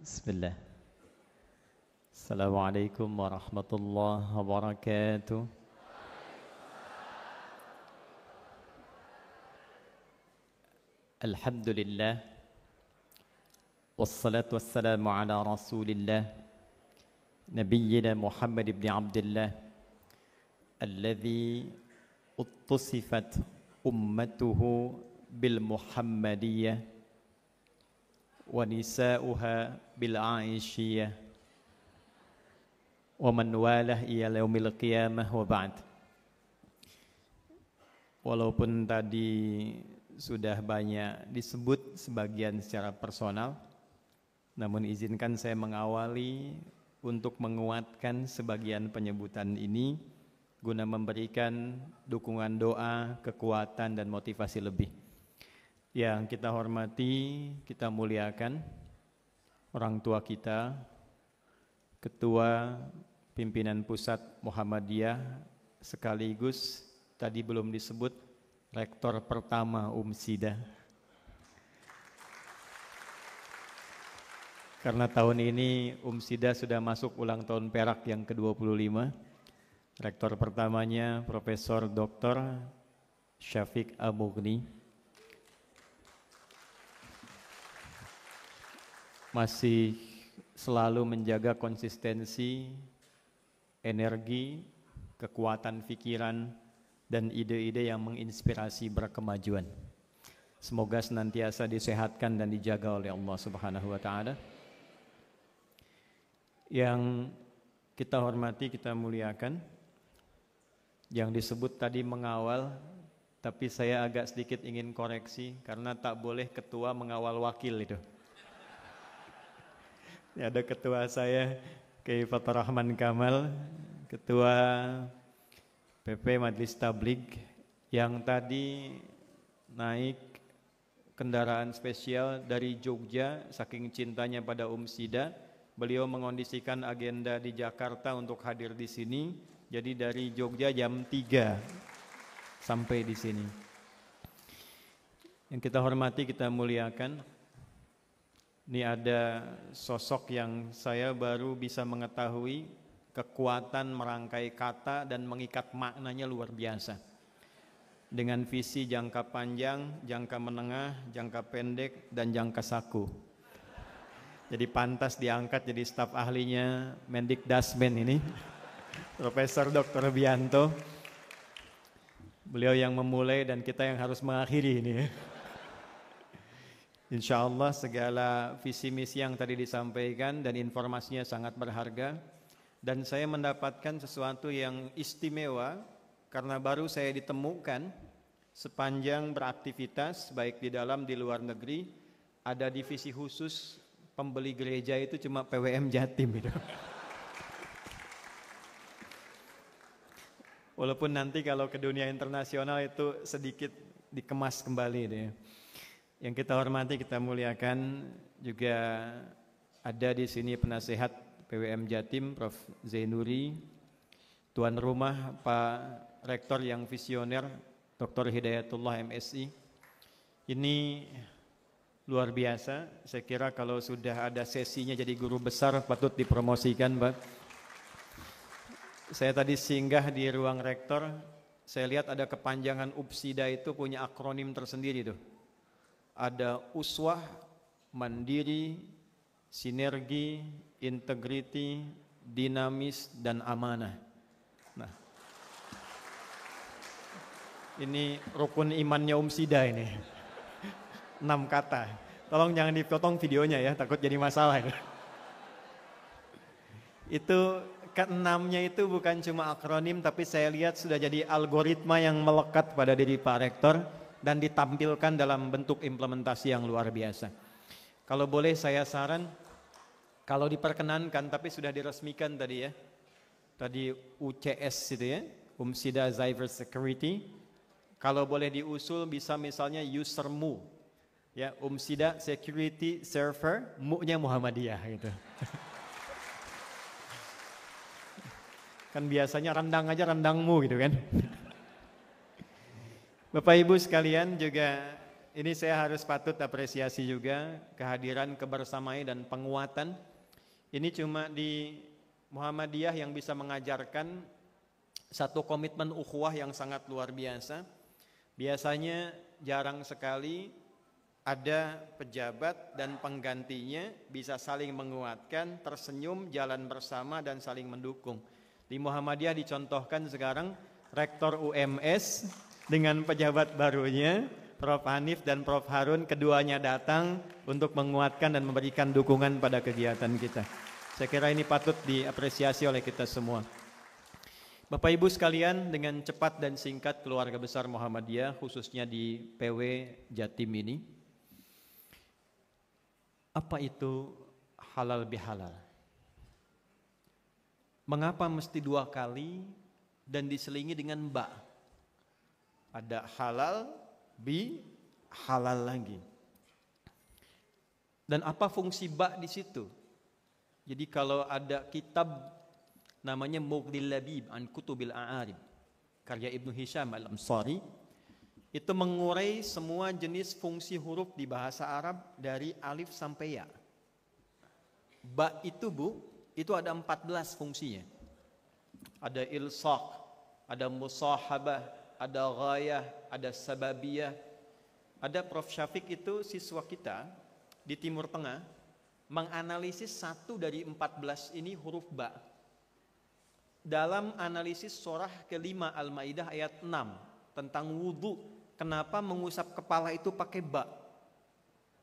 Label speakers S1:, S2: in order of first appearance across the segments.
S1: Bismillah. Assalamualaikum warahmatullahi wabarakatuh. Alhamdulillah. Wassalatu wassalamu ala rasulillah. Nabiyyina Muhammad ibn Abdullah. Alladhi uttusifat ummatuhu bil Muhammadiyah. Wa nisa'uha bil Aisyiyah. Wa man walah ila yaumil qiyamah wa ba'd. Walaupun tadi sudah banyak disebut sebagian secara personal, namun izinkan saya mengawali untuk menguatkan sebagian penyebutan ini guna memberikan dukungan doa, kekuatan dan motivasi lebih. Yang kita hormati, kita muliakan orang tua kita, Ketua Pimpinan Pusat Muhammadiyah, sekaligus tadi belum disebut Rektor pertama Umsida. Karena tahun ini Umsida sudah masuk ulang tahun perak yang ke-25. Rektor pertamanya Profesor Dr. Syafiq Al-Mughni. Masih selalu menjaga konsistensi, energi, kekuatan pikiran, dan ide-ide yang menginspirasi berkemajuan. Semoga senantiasa disehatkan dan dijaga oleh Allah Subhanahu wa taala. Yang kita hormati, kita muliakan, yang disebut tadi mengawal, tapi saya agak sedikit ingin koreksi karena tak boleh ketua mengawal wakil itu. Ada ketua saya, Kiai Fathur Rahman Kamal, ketua PP Majelis Tabligh, yang tadi naik kendaraan spesial dari Jogja, saking cintanya pada Umsida, beliau mengondisikan agenda di Jakarta untuk hadir di sini. Jadi dari Jogja jam 3 sampai di sini. Yang kita hormati, kita muliakan, ini ada sosok yang saya baru bisa mengetahui kekuatan merangkai kata dan mengikat maknanya luar biasa. Dengan visi jangka panjang, jangka menengah, jangka pendek, dan jangka saku. Jadi pantas diangkat jadi staf ahlinya Mendikdasmen ini, Profesor Dr. Bianto. Beliau yang memulai dan kita yang harus mengakhiri ini. Insya Allah segala visi misi yang tadi disampaikan dan informasinya sangat berharga. Dan saya mendapatkan sesuatu yang istimewa karena baru saya ditemukan sepanjang beraktivitas baik di dalam di luar negeri, ada divisi khusus pembeli gereja itu cuma PWM Jatim itu. Walaupun nanti kalau ke dunia internasional itu sedikit dikemas kembali deh. Yang kita hormati, kita muliakan, juga ada di sini penasehat PWM Jatim, Prof. Zainuri, tuan rumah Pak Rektor yang visioner, Dr. Hidayatullah MSI. Ini luar biasa, saya kira kalau sudah ada sesinya jadi guru besar patut dipromosikan, Pak. Saya tadi singgah di ruang rektor, saya lihat ada kepanjangan Umsida itu punya akronim tersendiri tuh. Ada uswah, mandiri, sinergi, integriti, dinamis, dan amanah. Nah, ini rukun imannya Umsida ini. 6 kata. Tolong jangan dipotong videonya ya, takut jadi masalah. Itu keenamnya itu bukan cuma akronim, tapi saya lihat sudah jadi algoritma yang melekat pada diri Pak Rektor dan ditampilkan dalam bentuk implementasi yang luar biasa. Kalau boleh saya saran, kalau diperkenankan, tapi sudah diresmikan tadi ya, tadi UCS itu ya, Umsida Cyber Security, kalau boleh diusul bisa misalnya user mu, ya Umsida Security Server, mu-nya Muhammadiyah gitu. Kan biasanya rendang aja rendangmu gitu kan. Bapak Ibu sekalian, juga ini saya harus patut apresiasi juga kehadiran, kebersamaan dan penguatan. Ini cuma di Muhammadiyah yang bisa mengajarkan satu komitmen ukhuwah yang sangat luar biasa. Biasanya jarang sekali ada pejabat dan penggantinya bisa saling menguatkan, tersenyum, jalan bersama dan saling mendukung. Di Muhammadiyah dicontohkan sekarang Rektor UMS dengan pejabat barunya Prof. Hanif dan Prof. Harun, keduanya datang untuk menguatkan dan memberikan dukungan pada kegiatan kita. Saya kira ini patut diapresiasi oleh kita semua. Bapak Ibu sekalian, dengan cepat dan singkat keluarga besar Muhammadiyah khususnya di PW Jatim ini, apa itu halal bihalal? Mengapa mesti 2 kali dan diselingi dengan ba? Ada halal, bi, halal lagi. Dan apa fungsi ba di situ? Jadi kalau ada kitab namanya Mughnil Labib an Kutubil A'arib karya Ibnu Hisham Al-Ansari, itu mengurai semua jenis fungsi huruf di bahasa Arab dari alif sampai ya. Ba itu itu ada 14 fungsinya. Ada ilsaq, ada musahabah, ada ghayah, ada sababiyah. Ada Prof. Syafiq itu siswa kita di Timur Tengah menganalisis 1 dari 14 ini huruf ba. Dalam analisis surah ke-5 Al-Maidah ayat 6 tentang wudu, kenapa mengusap kepala itu pakai ba?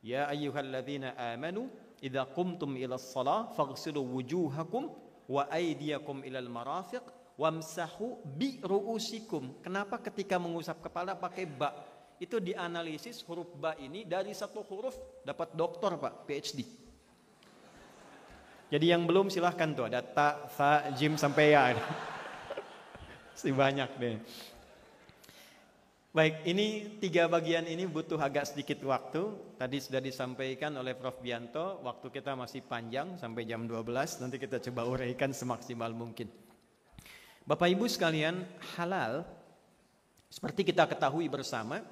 S1: Ya ayyuhalladzina amanu idza qumtum ilas shalah faghsilu wujuhakum wa aydiyakum ilal marafiq wamsahu bi ru'usikum. Kenapa ketika mengusap kepala pakai ba? Itu dianalisis huruf ba ini dari 1 huruf dapat doktor Pak, PhD. Jadi yang belum silahkan tuh, ada ta, tha, jim sampai ya. Si banyak deh. Baik, ini 3 bagian ini butuh agak sedikit waktu. Tadi sudah disampaikan oleh Prof. Bianto, waktu kita masih panjang sampai jam 12. Nanti kita coba uraikan semaksimal mungkin. Bapak Ibu sekalian, halal seperti kita ketahui bersama,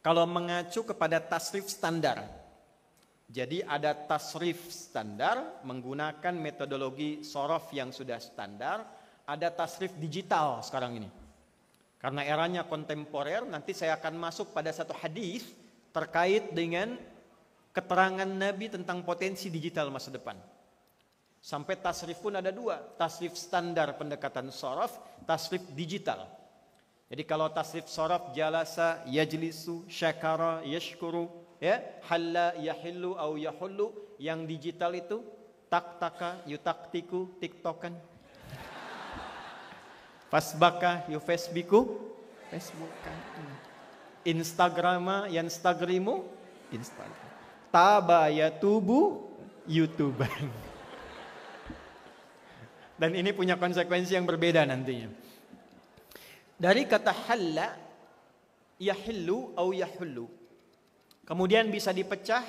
S1: kalau mengacu kepada tasrif standar. Jadi ada tasrif standar menggunakan metodologi sorof yang sudah standar, ada tasrif digital sekarang ini. Karena eranya kontemporer, nanti saya akan masuk pada satu hadis terkait dengan keterangan Nabi tentang potensi digital masa depan. Sampai tasrif pun ada 2, tasrif standar pendekatan sorof, tasrif digital. Jadi kalau tasrif sorof jalasa, yajlisu, syakara, yashkuru, ya, halla, yahillu, au yahullu. Yang digital itu tak-taka, yutaktiku, tiktokan. Fasbaka, yufasbiku, facebookan. Instagrama, yanstagrimu, Instagram. Taba, yatubu, youtuban. Dan ini punya konsekuensi yang berbeda nantinya. Dari kata halla, yahillu au yahullu. Kemudian bisa dipecah,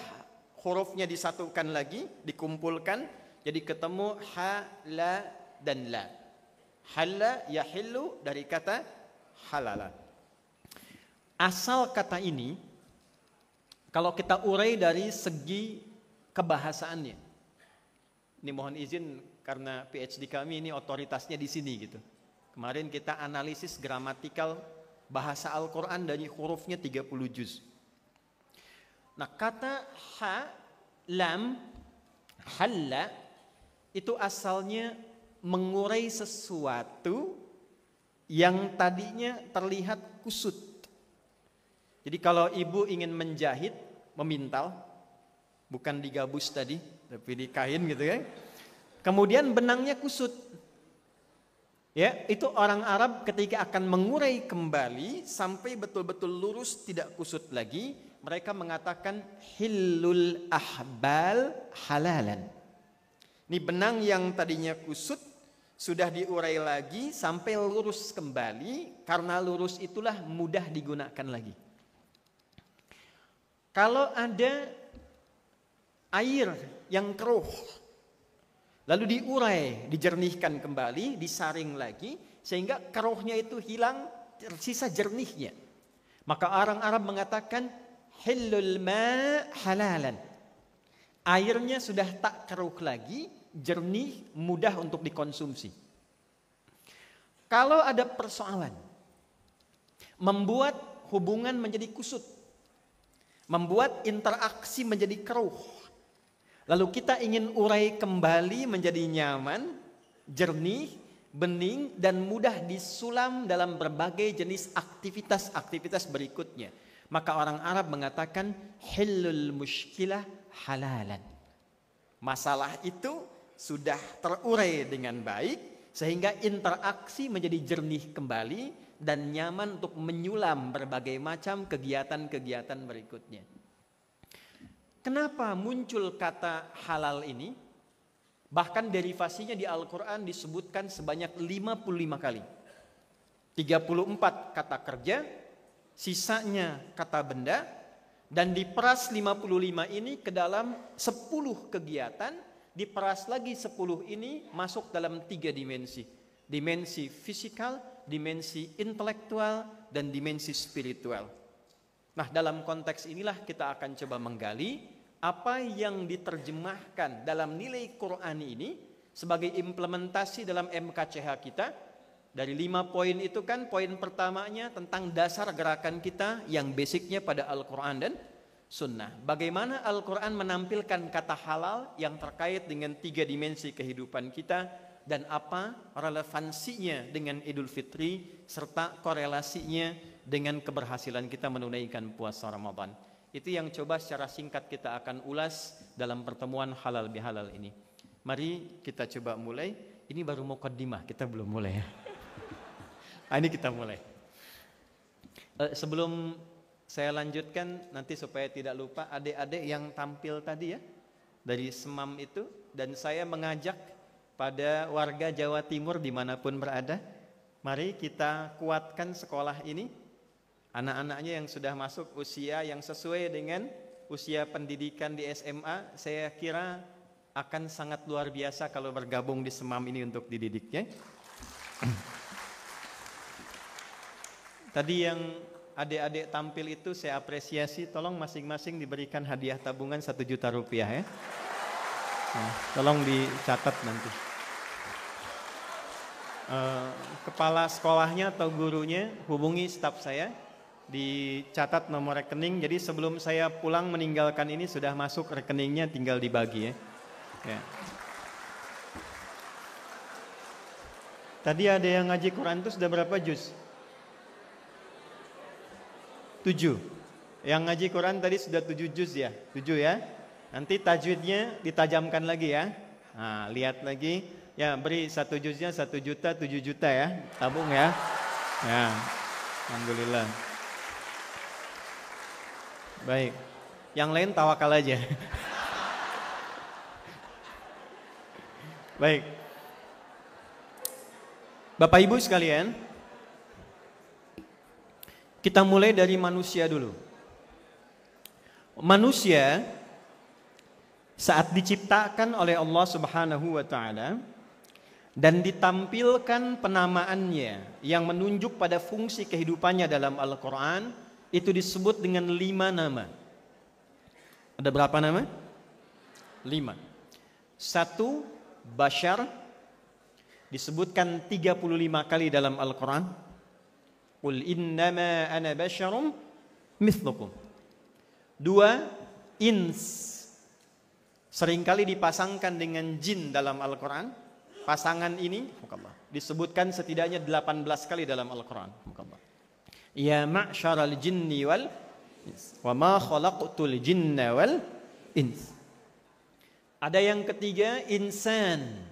S1: hurufnya disatukan lagi, dikumpulkan, jadi ketemu ha, la, dan la. Halla, yahillu dari kata halala. Asal kata ini, kalau kita urai dari segi kebahasaannya. Ini mohon izin karena PhD kami ini otoritasnya di sini gitu. Kemarin kita analisis gramatikal bahasa Al-Quran dari hurufnya 30 juz. Nah kata ha, lam, halla itu asalnya mengurai sesuatu yang tadinya terlihat kusut. Jadi kalau ibu ingin menjahit, memintal, bukan digabus tadi, tapi di kain gitu ya. Kemudian benangnya kusut. Ya, itu orang Arab ketika akan mengurai kembali sampai betul-betul lurus tidak kusut lagi, mereka mengatakan hillul ahbal halalan. Ini benang yang tadinya kusut sudah diurai lagi sampai lurus kembali, karena lurus itulah mudah digunakan lagi. Kalau ada air yang keruh lalu diurai, dijernihkan kembali, disaring lagi, sehingga keruhnya itu hilang, tersisa jernihnya. Maka orang Arab mengatakan, hillul ma halalan. Airnya sudah tak keruh lagi, jernih, mudah untuk dikonsumsi. Kalau ada persoalan, membuat hubungan menjadi kusut, membuat interaksi menjadi keruh, lalu kita ingin urai kembali menjadi nyaman, jernih, bening, dan mudah disulam dalam berbagai jenis aktivitas-aktivitas berikutnya. Maka orang Arab mengatakan hillul mushkilah halalan. Masalah itu sudah terurai dengan baik sehingga interaksi menjadi jernih kembali dan nyaman untuk menyulam berbagai macam kegiatan-kegiatan berikutnya. Kenapa muncul kata halal ini? Bahkan derivasinya di Al-Quran disebutkan sebanyak 55 kali. 34 kata kerja, sisanya kata benda, dan diperas 55 ini ke dalam 10 kegiatan, diperas lagi 10 ini masuk dalam 3 dimensi. Dimensi fisikal, dimensi intelektual, dan dimensi spiritual. Nah, dalam konteks inilah kita akan coba menggali apa yang diterjemahkan dalam nilai Quran ini sebagai implementasi dalam MKCH kita. Dari 5 poin itu kan, poin pertamanya tentang dasar gerakan kita yang basicnya pada Al-Quran dan Sunnah. Bagaimana Al-Quran menampilkan kata halal yang terkait dengan 3 dimensi kehidupan kita, dan apa relevansinya dengan Idul Fitri serta korelasinya dengan keberhasilan kita menunaikan puasa Ramadan. Itu yang coba secara singkat kita akan ulas dalam pertemuan halal bihalal ini. Mari kita coba mulai. Ini baru muqaddimah, kita belum mulai ya. Ini kita mulai. Sebelum saya lanjutkan, nanti supaya tidak lupa, adik-adik yang tampil tadi ya dari Semam itu, dan saya mengajak pada warga Jawa Timur dimanapun berada, mari kita kuatkan sekolah ini. Anak-anaknya yang sudah masuk usia yang sesuai dengan usia pendidikan di SMA, saya kira akan sangat luar biasa kalau bergabung di Semam ini untuk dididiknya. Tadi yang adik-adik tampil itu saya apresiasi, tolong masing-masing diberikan hadiah tabungan 1 juta rupiah ya. Nah, tolong dicatat nanti. Kepala sekolahnya atau gurunya hubungi staf saya, dicatat nomor rekening. Jadi sebelum saya pulang meninggalkan ini sudah masuk rekeningnya, tinggal dibagi ya. Ya. Tadi ada yang ngaji Quran itu sudah berapa juz? 7. Yang ngaji Quran tadi sudah 7 juz ya? 7 ya? Nanti tajwidnya ditajamkan lagi ya. Nah, lihat lagi. Ya, beri 1 juznya 1 juta, 7 juta ya. Tabung ya. Ya. Alhamdulillah. Baik. Yang lain tawakal aja. Baik. Bapak Ibu sekalian, kita mulai dari manusia dulu. Manusia saat diciptakan oleh Allah Subhanahu wa taala dan ditampilkan penamaannya yang menunjuk pada fungsi kehidupannya dalam Al-Qur'an, itu disebut dengan 5 nama. Ada berapa nama? 5. 1, Bashar, disebutkan 35 kali dalam Al-Qur'an. Qul innama ana basyarum mithlukum. 2, ins, seringkali dipasangkan dengan jin dalam Al-Quran. Pasangan ini disebutkan setidaknya 18 kali dalam Al-Quran. Ya ma'syaral jinni wal ins wa ma khalaqtul jinna wal ins. Ada yang ketiga, insan.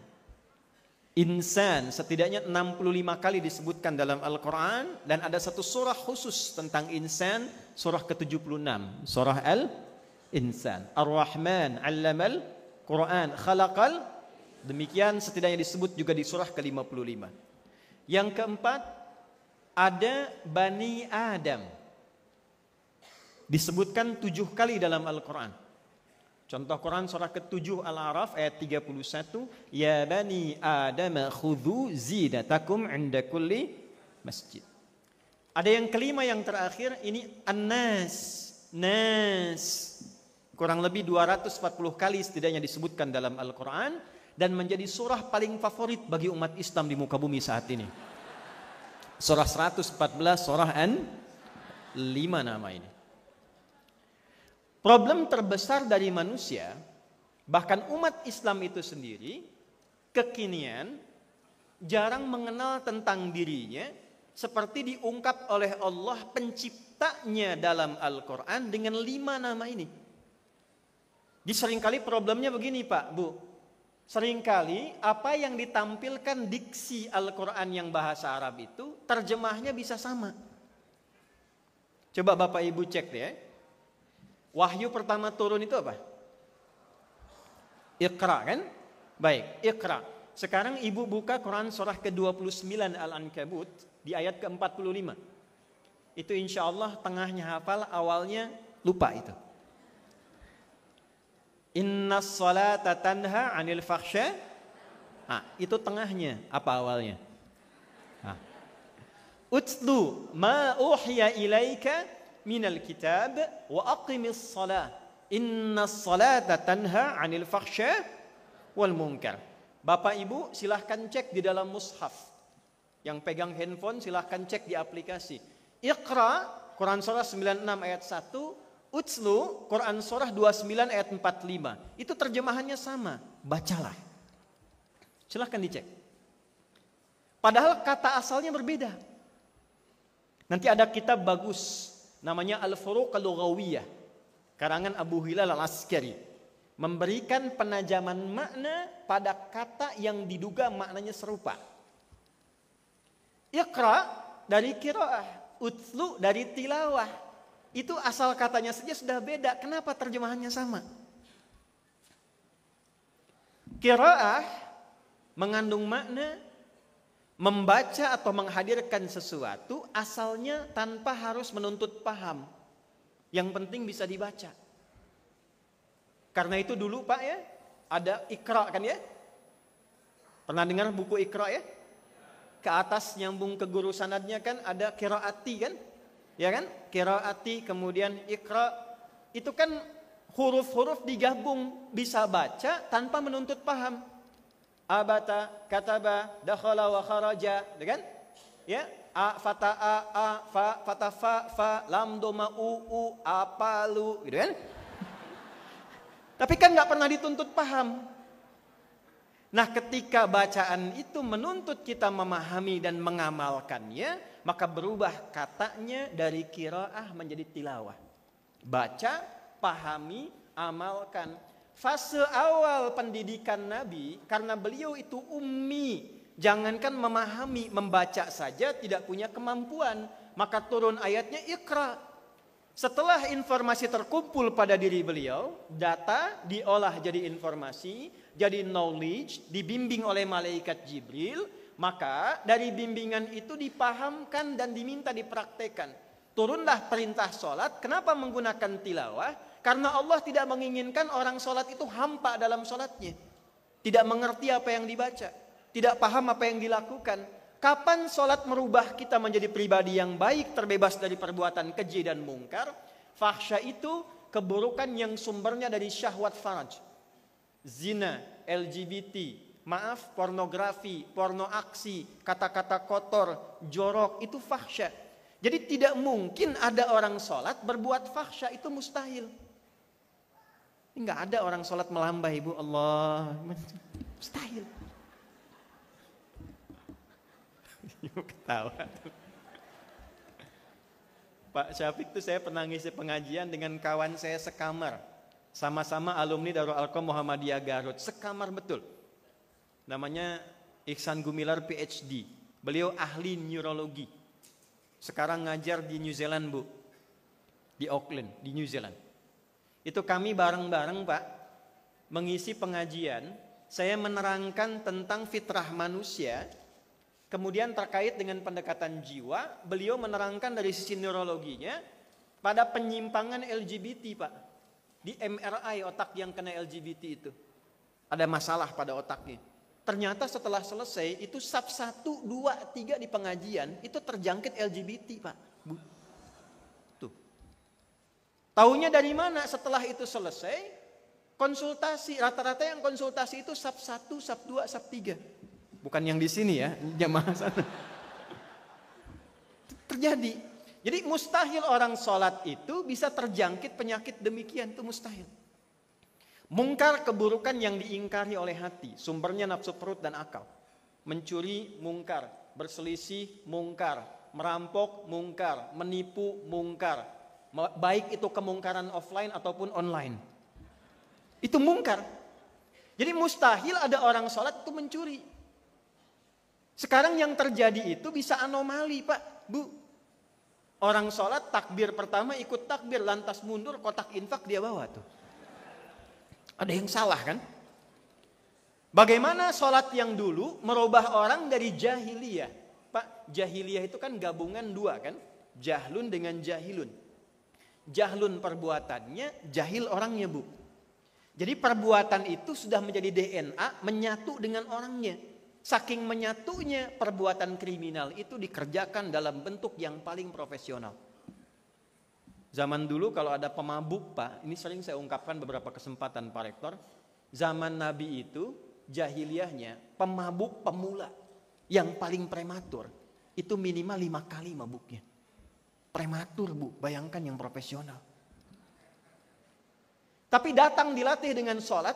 S1: Insan setidaknya 65 kali disebutkan dalam Al-Quran, dan ada satu surah khusus tentang insan, surah ke-76, surah Al-Insan. Ar-Rahman 'allamal Quran khalaqal, demikian setidaknya disebut juga di surah ke-55. Yang keempat, ada Bani Adam, disebutkan 7 kali dalam Al-Quran. Contoh Quran surah ke-7 Al-A'raf ayat 31, ya bani Adam khudhu zinatakum 'inda kulli masjid. Ada yang kelima yang terakhir, ini An-Nas, Nas. Kurang lebih 240 kali setidaknya disebutkan dalam Al-Quran dan menjadi surah paling favorit bagi umat Islam di muka bumi saat ini. Surah 114, surah An, 5 nama ini. Problem terbesar dari manusia, bahkan umat Islam itu sendiri, kekinian jarang mengenal tentang dirinya, seperti diungkap oleh Allah penciptanya dalam Al-Quran dengan 5 nama ini. Di seringkali problemnya begini Pak, Bu. Seringkali apa yang ditampilkan diksi Al-Quran yang bahasa Arab itu, terjemahnya bisa sama. Coba Bapak Ibu cek deh ya. Wahyu pertama turun itu apa? Iqra kan? Baik, Iqra. Sekarang Ibu buka Quran surah ke-29 Al-Ankabut di ayat ke-45. Itu insya Allah tengahnya hafal, awalnya lupa itu. Innas salata tanha 'anil fakhsya. Itu tengahnya, apa awalnya? Utlu ma uhiya ilaika minal kitab wa aqimis salah. Innas salata tanha 'anil fakhsya wal munkar. Bapak Ibu silahkan cek di dalam mushaf. Yang pegang handphone silahkan cek di aplikasi. Iqra, Quran surah 96 ayat 1. Utslu, Quran surah 29 ayat 45. Itu terjemahannya sama, bacalah. Silahkan dicek. Padahal kata asalnya berbeda. Nanti ada kitab bagus, namanya Al-Furuq Al-Lughawiyah, karangan Abu Hilal Al-Askari, memberikan penajaman makna pada kata yang diduga maknanya serupa. Iqra dari qiraah, utslu dari tilawah. Itu asal katanya saja sudah beda. Kenapa terjemahannya sama? Qiraah mengandung makna membaca atau menghadirkan sesuatu asalnya tanpa harus menuntut paham. Yang penting bisa dibaca. Karena itu dulu Pak ya, ada Iqra kan ya? Pernah dengar buku Iqra ya? Ke atas nyambung ke guru sanadnya kan ada qiraati kan? Ya kan? Qiraati kemudian Iqra, itu kan huruf-huruf digabung, bisa baca tanpa menuntut paham. Abata, kataba, dakhala wa kharaja, kan? Ya, a fata a fa fata fa lam doma u apalu, gitu kan? Tapi kan nggak pernah dituntut paham. Nah, ketika bacaan itu menuntut kita memahami dan mengamalkannya, maka berubah katanya dari qiraah menjadi tilawah. Baca, pahami, amalkan. Fase awal pendidikan Nabi, karena beliau itu ummi, jangankan memahami, membaca saja tidak punya kemampuan, maka turun ayatnya Iqra. Setelah informasi terkumpul pada diri beliau, data diolah jadi informasi, jadi knowledge, dibimbing oleh malaikat Jibril, maka dari bimbingan itu dipahamkan dan diminta dipraktekan. Turunlah perintah sholat. Kenapa menggunakan tilawah? Karena Allah tidak menginginkan orang sholat itu hampa dalam sholatnya, tidak mengerti apa yang dibaca, tidak paham apa yang dilakukan. Kapan sholat merubah kita menjadi pribadi yang baik, terbebas dari perbuatan keji dan mungkar? Fahsya itu keburukan yang sumbernya dari syahwat faraj. Zina, LGBT, maaf, pornografi, porno aksi, kata-kata kotor, jorok, itu fahsya. Jadi tidak mungkin ada orang sholat berbuat fahsya, itu mustahil. Enggak ada orang sholat melambah Ibu, Allah, mustahil. Ibu ketawa tuh. Pak Syafiq tuh saya pernah ngisi pengajian dengan kawan saya sekamar. Sama-sama alumni Darul Arqam Muhammadiyah Garut. Sekamar betul. Namanya Ihsan Gumilar PhD. Beliau ahli neurologi. Sekarang ngajar di New Zealand Bu. Di Auckland, di New Zealand. Itu kami bareng-bareng Pak mengisi pengajian. Saya menerangkan tentang fitrah manusia. Kemudian terkait dengan pendekatan jiwa, beliau menerangkan dari sisi neurologinya pada penyimpangan LGBT Pak. Di MRI otak yang kena LGBT itu. Ada masalah pada otaknya. Ternyata setelah selesai itu sub 1, 2, 3 di pengajian, pengajian, itu terjangkit LGBT Pak. Bu. Tuh. Taunya dari mana? Setelah itu selesai, konsultasi. Rata-rata yang konsultasi itu Sab 1, Sab 2, Sab 3. Bukan yang di sini ya, jamaah sana. Terjadi. Jadi mustahil orang sholat itu bisa terjangkit penyakit demikian, itu mustahil. Mungkar keburukan yang diingkari oleh hati, sumbernya nafsu perut dan akal. Mencuri mungkar, berselisih mungkar, merampok mungkar, menipu mungkar. Baik itu kemungkaran offline ataupun online. Itu mungkar. Jadi mustahil ada orang sholat itu mencuri. Sekarang yang terjadi itu bisa anomali, Pak, Bu. Orang sholat takbir pertama ikut takbir, lantas mundur, kotak infak dia bawa tuh. Ada yang salah kan? Bagaimana sholat yang dulu merubah orang dari jahiliyah? Pak, jahiliyah itu kan gabungan dua kan? Jahlun dengan jahilun. Jahlun perbuatannya, jahil orangnya, Bu. Jadi perbuatan itu sudah menjadi DNA, menyatu dengan orangnya. Saking menyatunya, perbuatan kriminal itu dikerjakan dalam bentuk yang paling profesional. Zaman dulu kalau ada pemabuk, Pak, ini sering saya ungkapkan beberapa kesempatan, Pak Rektor. Zaman Nabi itu, jahiliyahnya, pemabuk pemula yang paling prematur, itu minimal 5 kali mabuknya. Prematur, Bu, bayangkan yang profesional. Tapi datang dilatih dengan sholat,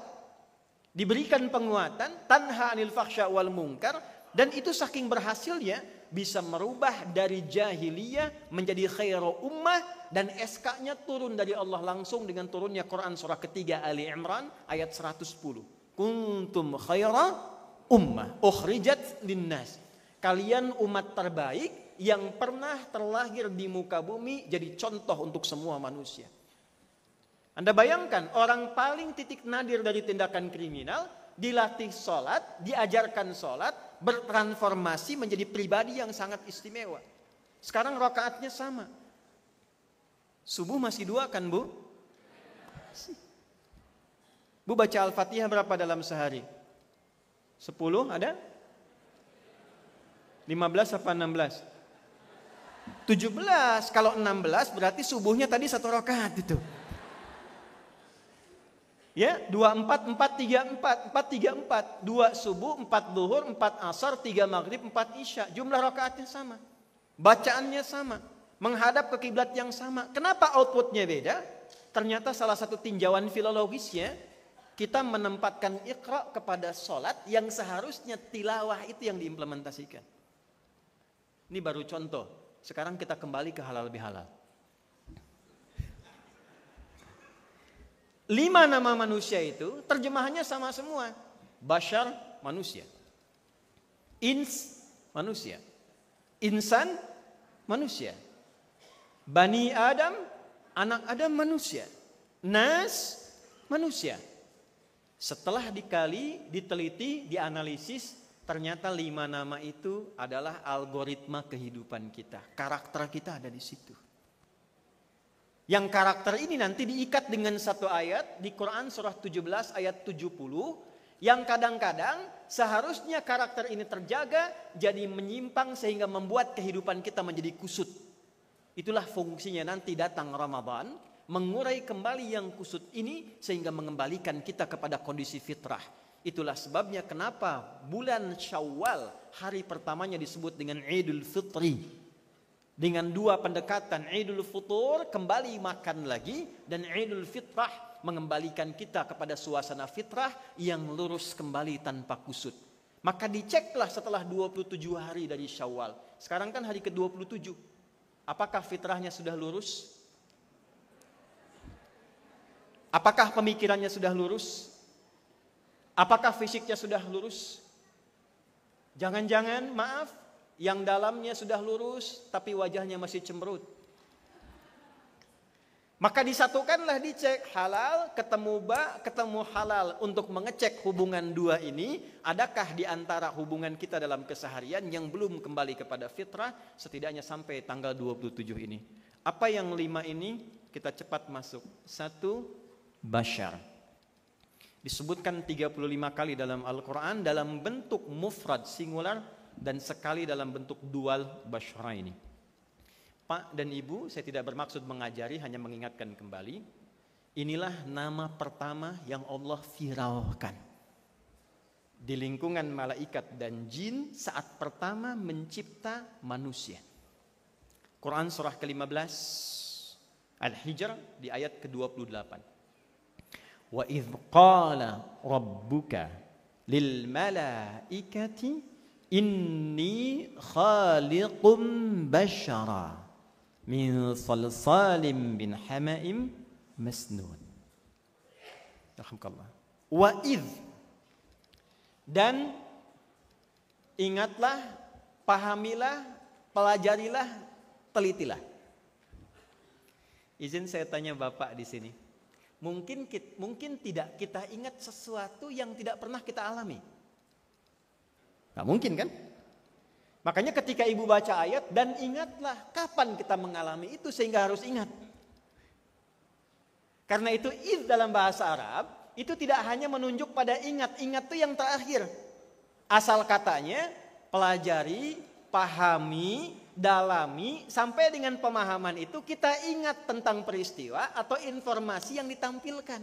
S1: diberikan penguatan, tanha anil fakhsya wal munkar, dan itu saking berhasilnya bisa merubah dari jahiliyah menjadi khairu ummah, dan SK-nya turun dari Allah langsung dengan turunnya Quran surah ketiga Ali Imran ayat 110. Kuntum khaira ummah ukhrijat linnas. Kalian umat terbaik yang pernah terlahir di muka bumi jadi contoh untuk semua manusia. Anda bayangkan orang paling titik nadir dari tindakan kriminal dilatih sholat, diajarkan sholat, bertransformasi menjadi pribadi yang sangat istimewa. Sekarang rakaatnya sama. Subuh masih 2 kan, Bu? Bu baca Al-Fatihah berapa dalam sehari? 10 ada? 15 apa 16? 17. Kalau 16 berarti subuhnya tadi 1 rakaat itu. Ya, 24, 4, 3, 4, 4, 3, 4. 2 subuh, 4 zuhur, 4 asar, 3 maghrib, 4 isya. Jumlah rakaatnya sama. Bacaannya sama. Menghadap ke kiblat yang sama. Kenapa outputnya beda? Ternyata salah satu tinjauan filologisnya, kita menempatkan iqra kepada sholat yang seharusnya tilawah itu yang diimplementasikan. Ini baru contoh. Sekarang kita kembali ke halal bihalal. 5 nama manusia itu terjemahannya sama semua. Bashar, manusia. Ins, manusia. Insan, manusia. Bani Adam, anak Adam, manusia. Nas, manusia. Setelah dikali, diteliti, dianalisis, ternyata 5 nama itu adalah algoritma kehidupan kita. Karakter kita ada di situ. Yang karakter ini nanti diikat dengan satu ayat di Quran surah 17 ayat 70 yang kadang-kadang seharusnya karakter ini terjaga jadi menyimpang sehingga membuat kehidupan kita menjadi kusut. Itulah fungsinya nanti datang Ramadan, mengurai kembali yang kusut ini sehingga mengembalikan kita kepada kondisi fitrah. Itulah sebabnya kenapa bulan Syawal hari pertamanya disebut dengan Idul Fitri. Dengan 2 pendekatan, Idul Futur kembali makan lagi, dan Idul Fitrah mengembalikan kita kepada suasana fitrah yang lurus kembali tanpa kusut. Maka diceklah setelah 27 hari dari Syawal. Sekarang kan hari ke-27. Apakah fitrahnya sudah lurus? Apakah pemikirannya sudah lurus? Apakah fisiknya sudah lurus? Jangan-jangan, maaf, yang dalamnya sudah lurus, tapi wajahnya masih cemberut. Maka disatukanlah, dicek halal, ketemu halal untuk mengecek hubungan 2 ini. Adakah di antara hubungan kita dalam keseharian yang belum kembali kepada fitrah, setidaknya sampai tanggal 27 ini. Apa yang 5 ini kita cepat masuk. 1, bashar. Disebutkan 35 kali dalam Al-Quran dalam bentuk mufrad singular, dan sekali dalam bentuk dual bashara ini. Pak dan Ibu, saya tidak bermaksud mengajari, hanya mengingatkan kembali. Inilah nama pertama yang Allah viralkan di lingkungan malaikat dan jin saat pertama mencipta manusia. Quran surah ke-15 Al-Hijr di ayat ke-28. Wa idh qala rabbuka lil malaikati inni khaliqum bashara min salsalim bin hama'im masnun. Alhamdulillah. Wa idh, dan ingatlah, pahamilah, pelajarilah, telitilah. Izin saya tanya Bapak di sini. Mungkin tidak kita ingat sesuatu yang tidak pernah kita alami. Nggak mungkin kan? Makanya ketika Ibu baca ayat, dan ingatlah, kapan kita mengalami itu sehingga harus ingat. Karena itu idh dalam bahasa Arab itu tidak hanya menunjuk pada ingat itu yang terakhir. Asal katanya pelajari, pahami, dalami, sampai dengan pemahaman itu kita ingat tentang peristiwa atau informasi yang ditampilkan.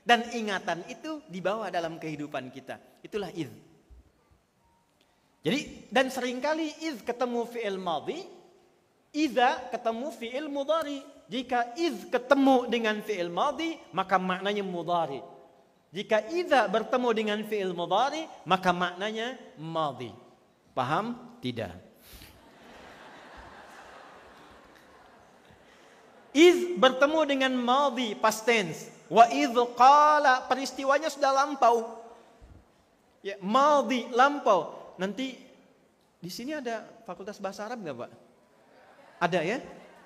S1: Dan ingatan itu dibawa dalam kehidupan kita. Itulah idh. Jadi, dan seringkali idh ketemu fi'il madhi, idza ketemu fi'il mudhari. Jika idh ketemu dengan fi'il madhi, maka maknanya mudhari. Jika idza bertemu dengan fi'il mudhari, maka maknanya madhi. Paham? Tidak. Idh bertemu dengan madhi, past tense. Wa idh qala, peristiwanya sudah lampau. Ya, madhi, lampau. Nanti di sini ada Fakultas Bahasa Arab nggak Pak? Ada ya?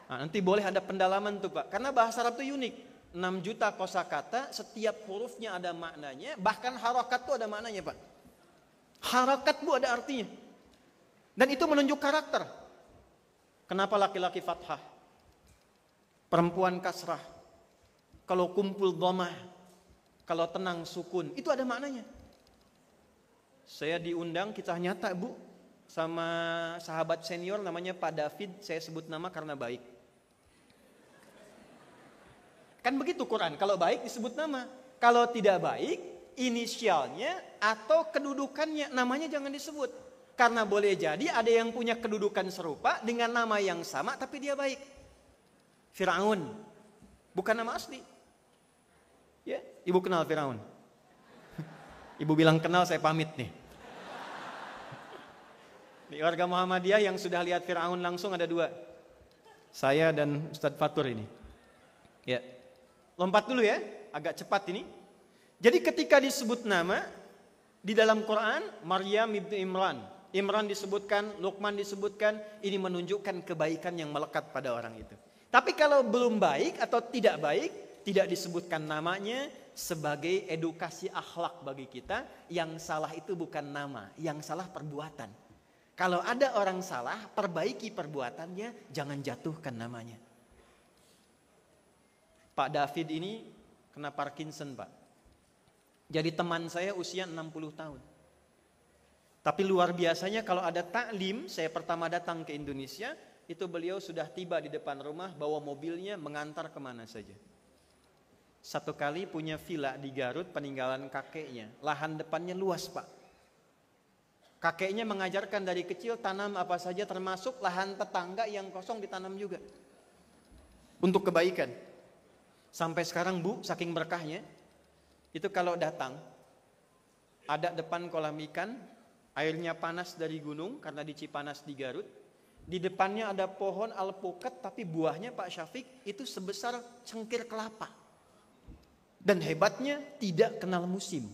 S1: Nah, nanti boleh ada pendalaman tuh Pak. Karena bahasa Arab itu unik. 6 juta kosakata, setiap hurufnya ada maknanya. Bahkan harokat tuh ada maknanya Pak. Harokat bu ada artinya. Dan itu menunjuk karakter. Kenapa laki-laki fathah? Perempuan kasrah. Kalau kumpul dhamah. Kalau tenang sukun. Itu ada maknanya. Saya diundang, kisah nyata Bu, sama sahabat senior namanya Pak David, saya sebut nama karena baik. Kan begitu Quran, kalau baik disebut nama. Kalau tidak baik, inisialnya atau kedudukannya, namanya jangan disebut. Karena boleh jadi ada yang punya kedudukan serupa dengan nama yang sama tapi dia baik. Firaun, bukan nama asli. Ya, Ibu kenal Firaun? Ibu bilang kenal, saya pamit nih. Di warga Muhammadiyah yang sudah lihat Firaun langsung ada 2. Saya dan Ustadz Fatur ini. Ya. Lompat dulu ya, agak cepat ini. Jadi ketika disebut nama di dalam Quran, Maryam ibnu Imran. Imran disebutkan, Luqman disebutkan, ini menunjukkan kebaikan yang melekat pada orang itu. Tapi kalau belum baik atau tidak baik, tidak disebutkan namanya, sebagai edukasi akhlak bagi kita. Yang salah itu bukan nama, yang salah perbuatan. Kalau ada orang salah, perbaiki perbuatannya, jangan jatuhkan namanya. Pak David ini kena Parkinson Pak. Jadi teman saya usia 60 tahun. Tapi luar biasanya kalau ada taklim, saya pertama datang ke Indonesia, itu beliau sudah tiba di depan rumah, bawa mobilnya mengantar kemana saja. Satu kali punya villa di Garut peninggalan kakeknya, lahan depannya luas Pak. Kakeknya mengajarkan dari kecil tanam apa saja termasuk lahan tetangga yang kosong ditanam juga. Untuk kebaikan. Sampai sekarang Bu, saking berkahnya, itu kalau datang, ada depan kolam ikan, airnya panas dari gunung karena di Cipanas di Garut. Di depannya ada pohon alpukat tapi buahnya Pak Syafiq itu sebesar cengkir kelapa. Dan hebatnya tidak kenal musim.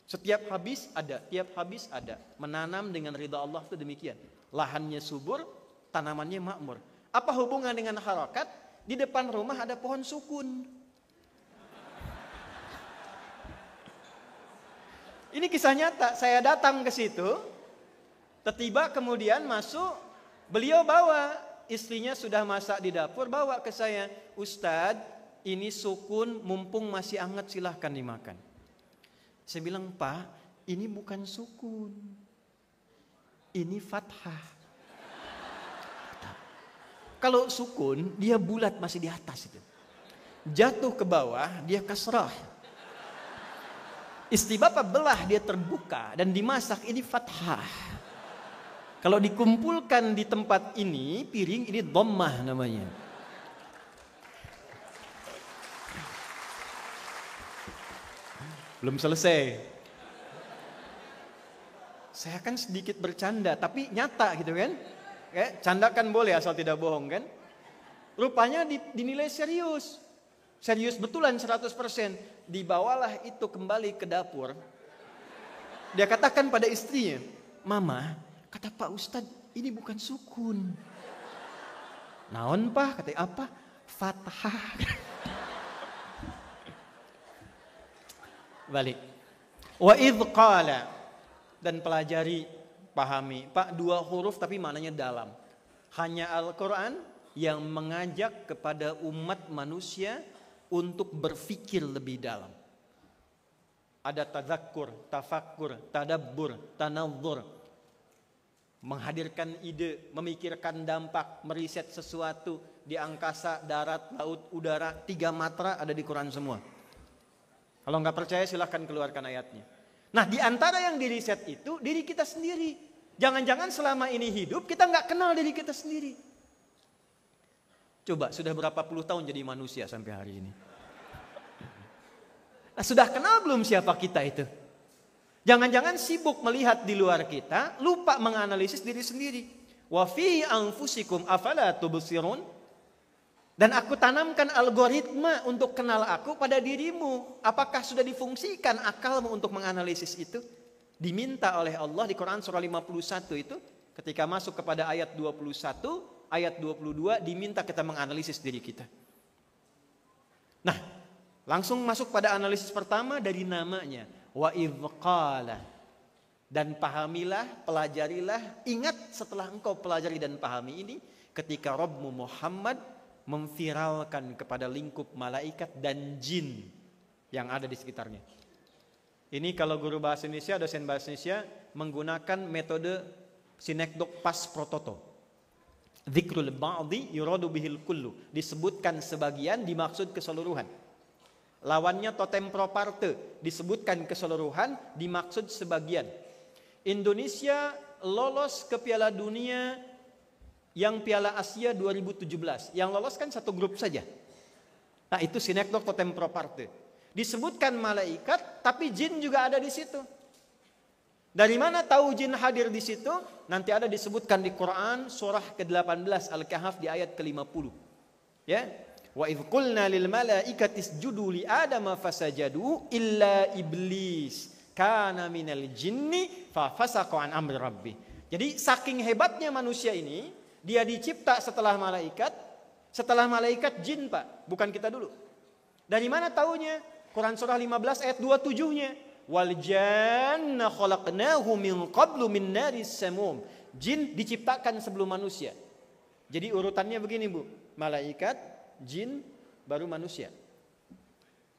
S1: Setiap habis ada, tiap habis ada. Menanam dengan ridha Allah itu demikian. Lahannya subur, tanamannya makmur. Apa hubungan dengan harakat? Di depan rumah ada pohon sukun. Ini kisah nyata. Saya datang ke situ, tiba kemudian masuk, beliau bawa, istrinya sudah masak di dapur, bawa ke saya. Ustadz, ini sukun, mumpung masih hangat silahkan dimakan. Saya bilang, Pak, ini bukan sukun. Ini fathah. Kalau sukun, dia bulat masih di atas itu. Jatuh ke bawah, dia kasrah. Istibapa belah, dia terbuka dan dimasak, ini fathah. Kalau dikumpulkan di tempat ini, piring ini dhammah namanya. Belum selesai. Saya kan sedikit bercanda, tapi nyata gitu kan. Canda kan boleh asal tidak bohong kan. Rupanya dinilai serius. Serius betulan 100%. Dibawalah itu kembali ke dapur. Dia katakan pada istrinya, Mama, kata Pak Ustadz, ini bukan sukun. Naon Pak? Kata apa? Fathah. Balik. Wa idh qala, dan pelajari, pahami. Pak, 2 huruf tapi maknanya dalam. Hanya Al-Quran yang mengajak kepada umat manusia untuk berfikir lebih dalam. Ada tadzakkur, tafakkur, tadabbur, tanadzur. Menghadirkan ide, memikirkan dampak, meriset sesuatu di angkasa, darat, laut, udara. 3 matra ada di Quran semua. Kalau nggak percaya silahkan keluarkan ayatnya. Nah, di antara yang diriset itu diri kita sendiri. Jangan-jangan selama ini hidup kita nggak kenal diri kita sendiri. Coba sudah berapa puluh tahun jadi manusia sampai hari ini. Nah, sudah kenal belum siapa kita itu? Jangan-jangan sibuk melihat di luar kita, lupa menganalisis diri sendiri. Wa fi anfusikum afala tubsirun. Dan aku tanamkan algoritma untuk kenal aku pada dirimu. Apakah sudah difungsikan akalmu untuk menganalisis itu? Diminta oleh Allah di Quran surah 51 itu, ketika masuk kepada ayat 21, ayat 22, diminta kita menganalisis diri kita. Nah, langsung masuk pada analisis pertama dari namanya. Wa idh qala. Dan pahamilah, pelajarilah, ingat setelah engkau pelajari dan pahami ini, ketika Rabbmu Muhammad memviralkan kepada lingkup malaikat dan jin yang ada di sekitarnya. Ini kalau guru bahasa Indonesia, dosen bahasa Indonesia menggunakan metode sinekdok pas prototo. Dzikrul ba'di yuradu bihil kullu. Disebutkan sebagian, dimaksud keseluruhan. Lawannya totem pro parte, disebutkan keseluruhan, dimaksud sebagian. Indonesia lolos ke Piala Dunia yang Piala Asia 2017. Yang lolos kan 1 grup saja. Nah, itu sinekdok totem pro parte. Disebutkan malaikat, tapi jin juga ada di situ. Dari mana tahu jin hadir di situ? Nanti ada disebutkan di Quran surah ke-18 Al-Kahf di ayat ke-50. Ya. Wa idh qulna lil malaikati isjudu li adama fasajadu illa iblis kana minal jinni fa fasaqa an amri rabbi. Jadi saking hebatnya manusia ini, dia dicipta setelah malaikat jin, Pak, bukan kita dulu. Dari mana taunya? Quran surah 15 ayat 27-nya. Wal janna khalaqnahu min qablu min naris samum. Jin diciptakan sebelum manusia. Jadi urutannya begini, Bu. Malaikat, jin, baru manusia.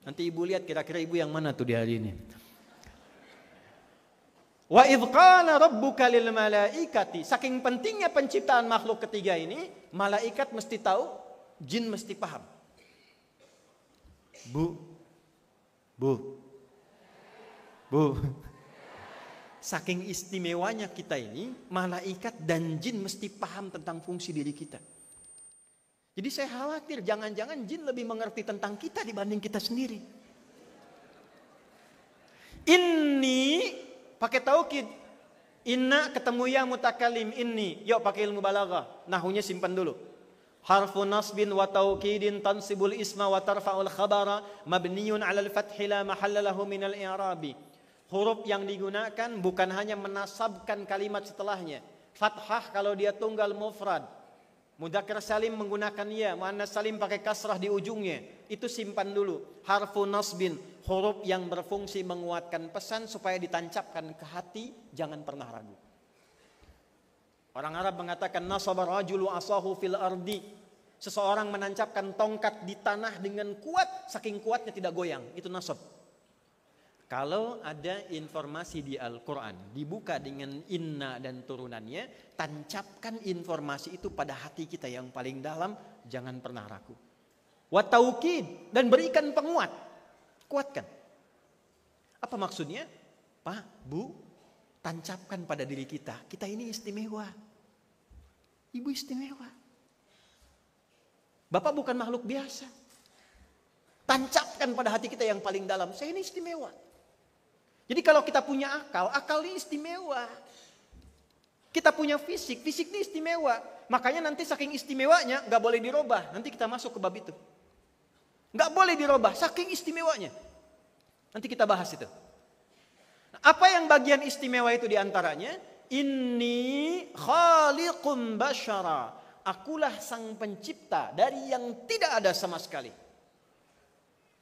S1: Nanti Ibu lihat kira-kira Ibu yang mana tuh di hari ini. Wa idh qala rabbuka lil malaikati. Saking pentingnya penciptaan makhluk ketiga ini, malaikat mesti tahu, jin mesti paham. Bu. Saking istimewanya kita ini, malaikat dan jin mesti paham tentang fungsi diri kita. Jadi saya khawatir jangan-jangan jin lebih mengerti tentang kita dibanding kita sendiri. Inni pakai taukid. Inna ketemu ya mutakalim inni. Yuk pakai ilmu balaghah. Nahunya simpan dulu. Harfu nasbin wa taukidin tansibul isma wa tarfa'ul khabara mabniyun 'alal fathi la mahalla lahu minal i'rabi. Huruf yang digunakan bukan hanya menasabkan kalimat setelahnya. Fathah kalau dia tunggal mufrad. Mudzakkar salim menggunakan ya, muannas salim pakai kasrah di ujungnya. Itu simpan dulu. Harfu nasbin, huruf yang berfungsi menguatkan pesan supaya ditancapkan ke hati, jangan pernah ragu. Orang Arab mengatakan nasabar rajulu asahu fil ardi. Seseorang menancapkan tongkat di tanah dengan kuat, saking kuatnya tidak goyang. Itu nasab. Kalau ada informasi di Al-Quran dibuka dengan inna dan turunannya, tancapkan informasi itu pada hati kita yang paling dalam, jangan pernah ragu. Wa taukid, dan berikan penguat, kuatkan. Apa maksudnya? Pak, Bu, tancapkan pada diri kita, kita ini istimewa. Ibu istimewa. Bapak bukan makhluk biasa. Tancapkan pada hati kita yang paling dalam, saya ini istimewa. Jadi kalau kita punya akal, akal ini istimewa. Kita punya fisik, fisik ini istimewa. Makanya nanti saking istimewanya gak boleh dirubah. Nanti kita masuk ke bab itu. Gak boleh dirubah, saking istimewanya. Nanti kita bahas itu. Nah, apa yang bagian istimewa itu diantaranya? Inni khaliqum basyara. Akulah sang pencipta dari yang tidak ada sama sekali.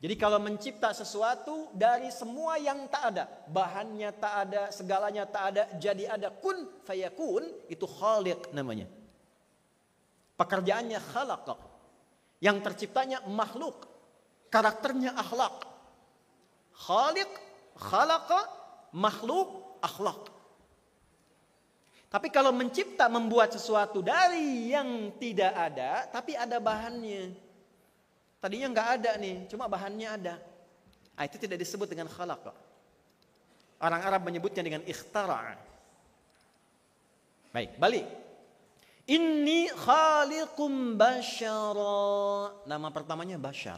S1: Jadi kalau mencipta sesuatu dari semua yang tak ada, bahannya tak ada, segalanya tak ada, jadi ada, kun fayakun, itu khaliq namanya. Pekerjaannya khalaq. Yang terciptanya makhluk, karakternya akhlak. Khaliq, khalaqa, makhluk, akhlak. Tapi kalau mencipta, membuat sesuatu dari yang tidak ada, tapi ada bahannya. Tadinya nggak ada nih, cuma bahannya ada. Ah, itu tidak disebut dengan khalaq. Orang Arab menyebutnya dengan ikhtara'. Baik, balik. Inni khaliqum basyara. Nama pertamanya Bashar.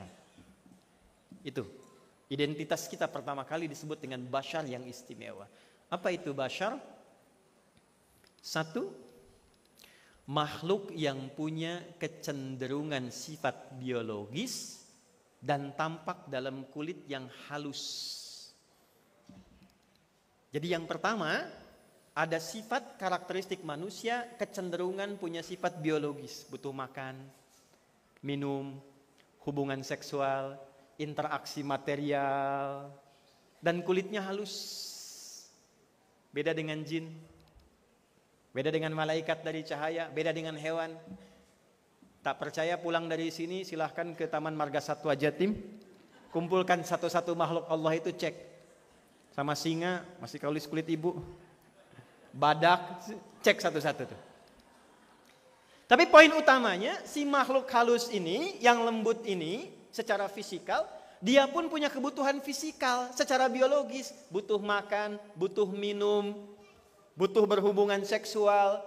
S1: Itu. Identitas kita pertama kali disebut dengan Bashar yang istimewa. Apa itu Bashar? Satu, makhluk yang punya kecenderungan sifat biologis dan tampak dalam kulit yang halus. Jadi yang pertama, ada sifat karakteristik manusia kecenderungan punya sifat biologis. Butuh makan, minum, hubungan seksual, interaksi material, dan kulitnya halus. Beda dengan jin. Beda dengan malaikat dari cahaya, beda dengan hewan. Tak percaya pulang dari sini silahkan ke Taman Marga Satwa Jatim. Kumpulkan satu-satu makhluk Allah itu, cek. Sama singa, masih kulit ibu. Badak, cek satu-satu tuh. Tapi poin utamanya, si makhluk halus ini, yang lembut ini, secara fisikal, dia pun punya kebutuhan fisikal, secara biologis. Butuh makan, butuh minum, butuh berhubungan seksual.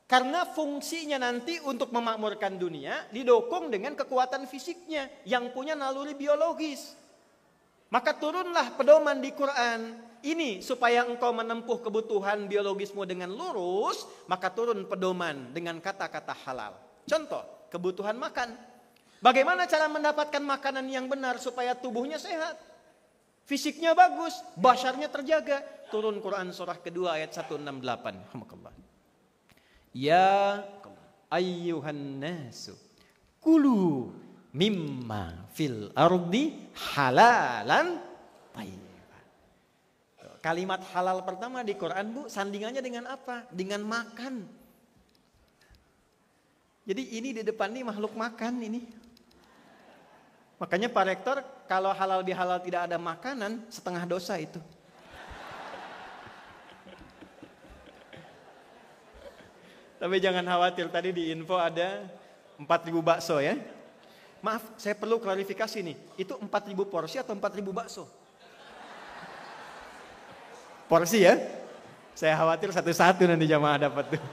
S1: Karena fungsinya nanti untuk memakmurkan dunia didukung dengan kekuatan fisiknya yang punya naluri biologis. Maka turunlah pedoman di Quran. Ini supaya engkau menempuh kebutuhan biologismu dengan lurus, maka turun pedoman dengan kata-kata halal. Contoh, kebutuhan makan. Bagaimana cara mendapatkan makanan yang benar supaya tubuhnya sehat? Fisiknya bagus, basyarnya terjaga. Turun Quran surah kedua ayat 168. Alhamdulillah. Ya ayyuhan nasu kulu mimma fil ardi halalan thayyiban. Kalimat halal pertama di Quran, Bu, sandingannya dengan apa? Dengan makan. Jadi ini di depan ini makhluk makan ini. Makanya Pak Rektor, kalau halal bihalal tidak ada makanan, setengah dosa itu. Tapi jangan khawatir, tadi di info ada 4.000 bakso ya. Maaf, saya perlu klarifikasi nih. Itu 4.000 porsi atau 4.000 bakso? Porsi ya? Saya khawatir satu-satu nanti jamaah dapat tuh.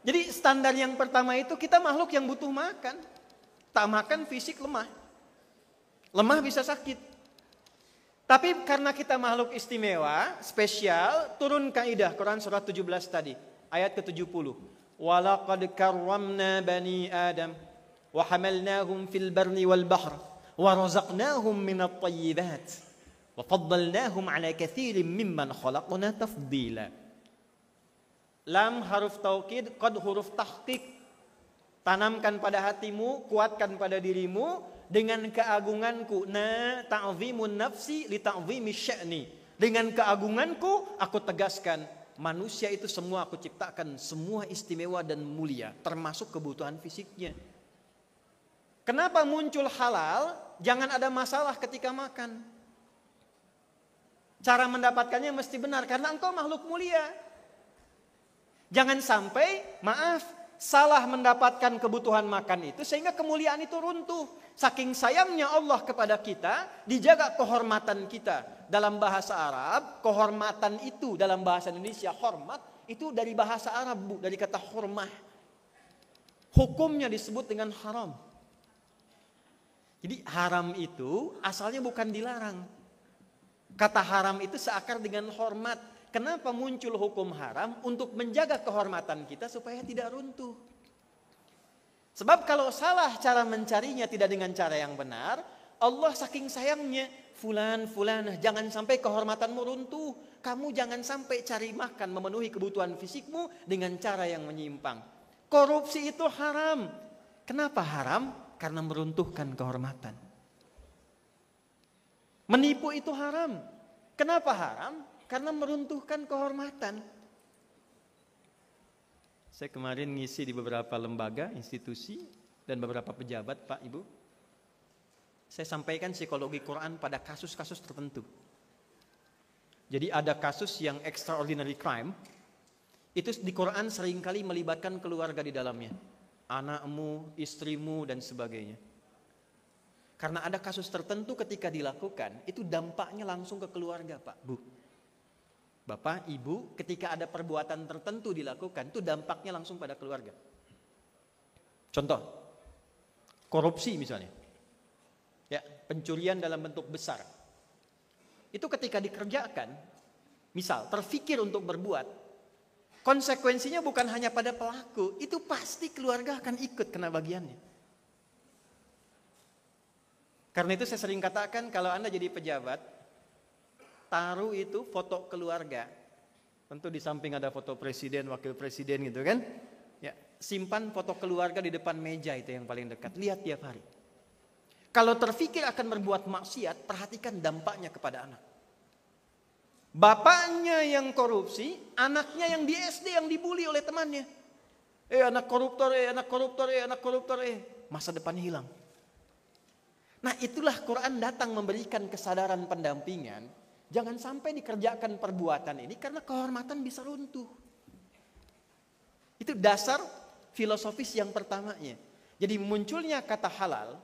S1: Jadi standar yang pertama itu kita makhluk yang butuh makan. Tak makan fisik lemah. Lemah bisa sakit. Tapi karena kita makhluk istimewa, spesial, turun kaidah Quran surah 17 tadi, ayat ke-70. Walaqad karramna bani Adam wa hamalnahum fil barri wal bahr wa razaqnahum minat thayyibat wa faddalnahum ala katsirin mimman khalaqna tafdila. Lam haruf taukid, qad huruf tahqiq. Tanamkan pada hatimu, kuatkan pada dirimu dengan keagunganku. Na ta'zimun nafsi li ta'zimi sya'ni. Dengan keagunganku aku tegaskan manusia itu semua aku ciptakan semua istimewa dan mulia, termasuk kebutuhan fisiknya. Kenapa muncul halal? Jangan ada masalah ketika makan. Cara mendapatkannya mesti benar karena engkau makhluk mulia. Jangan sampai, maaf, salah mendapatkan kebutuhan makan itu sehingga kemuliaan itu runtuh. Saking sayangnya Allah kepada kita, dijaga kehormatan kita. Dalam bahasa Arab, kehormatan itu dalam bahasa Indonesia, hormat itu dari bahasa Arab, Bu, dari kata hormah. Hukumnya disebut dengan haram. Jadi haram itu asalnya bukan dilarang. Kata haram itu seakar dengan hormat. Kenapa muncul hukum haram? Untuk menjaga kehormatan kita supaya tidak runtuh. Sebab kalau salah cara mencarinya tidak dengan cara yang benar, Allah saking sayangnya, fulan, jangan sampai kehormatanmu runtuh. Kamu jangan sampai cari makan memenuhi kebutuhan fisikmu dengan cara yang menyimpang. Korupsi itu haram. Kenapa haram? Karena meruntuhkan kehormatan. Menipu itu haram. Kenapa haram? Karena meruntuhkan kehormatan. Saya kemarin ngisi di beberapa lembaga, institusi, dan beberapa pejabat, Pak, Ibu. Saya sampaikan psikologi Quran pada kasus-kasus tertentu. Jadi ada kasus yang extraordinary crime, itu di Quran seringkali melibatkan keluarga di dalamnya. Anakmu, istrimu, dan sebagainya. Karena ada kasus tertentu ketika dilakukan, itu dampaknya langsung ke keluarga, Pak, Bu. Bapak, Ibu, ketika ada perbuatan tertentu dilakukan, itu dampaknya langsung pada keluarga. Contoh, korupsi misalnya. Ya, pencurian dalam bentuk besar. Itu ketika dikerjakan, misal terfikir untuk berbuat, konsekuensinya bukan hanya pada pelaku, itu pasti keluarga akan ikut kena bagiannya. Karena itu saya sering katakan kalau Anda jadi pejabat, taruh itu foto keluarga. Tentu di samping ada foto presiden, wakil presiden gitu kan. Ya, simpan foto keluarga di depan meja itu yang paling dekat. Lihat tiap hari. Kalau terfikir akan berbuat maksiat, perhatikan dampaknya kepada anak. Bapaknya yang korupsi, anaknya yang di SD yang dibully oleh temannya. Anak koruptor, anak koruptor, anak koruptor, masa depan hilang. Nah, itulah Quran datang memberikan kesadaran pendampingan. Jangan sampai dikerjakan perbuatan ini karena kehormatan bisa runtuh. Itu dasar filosofis yang pertamanya. Jadi munculnya kata halal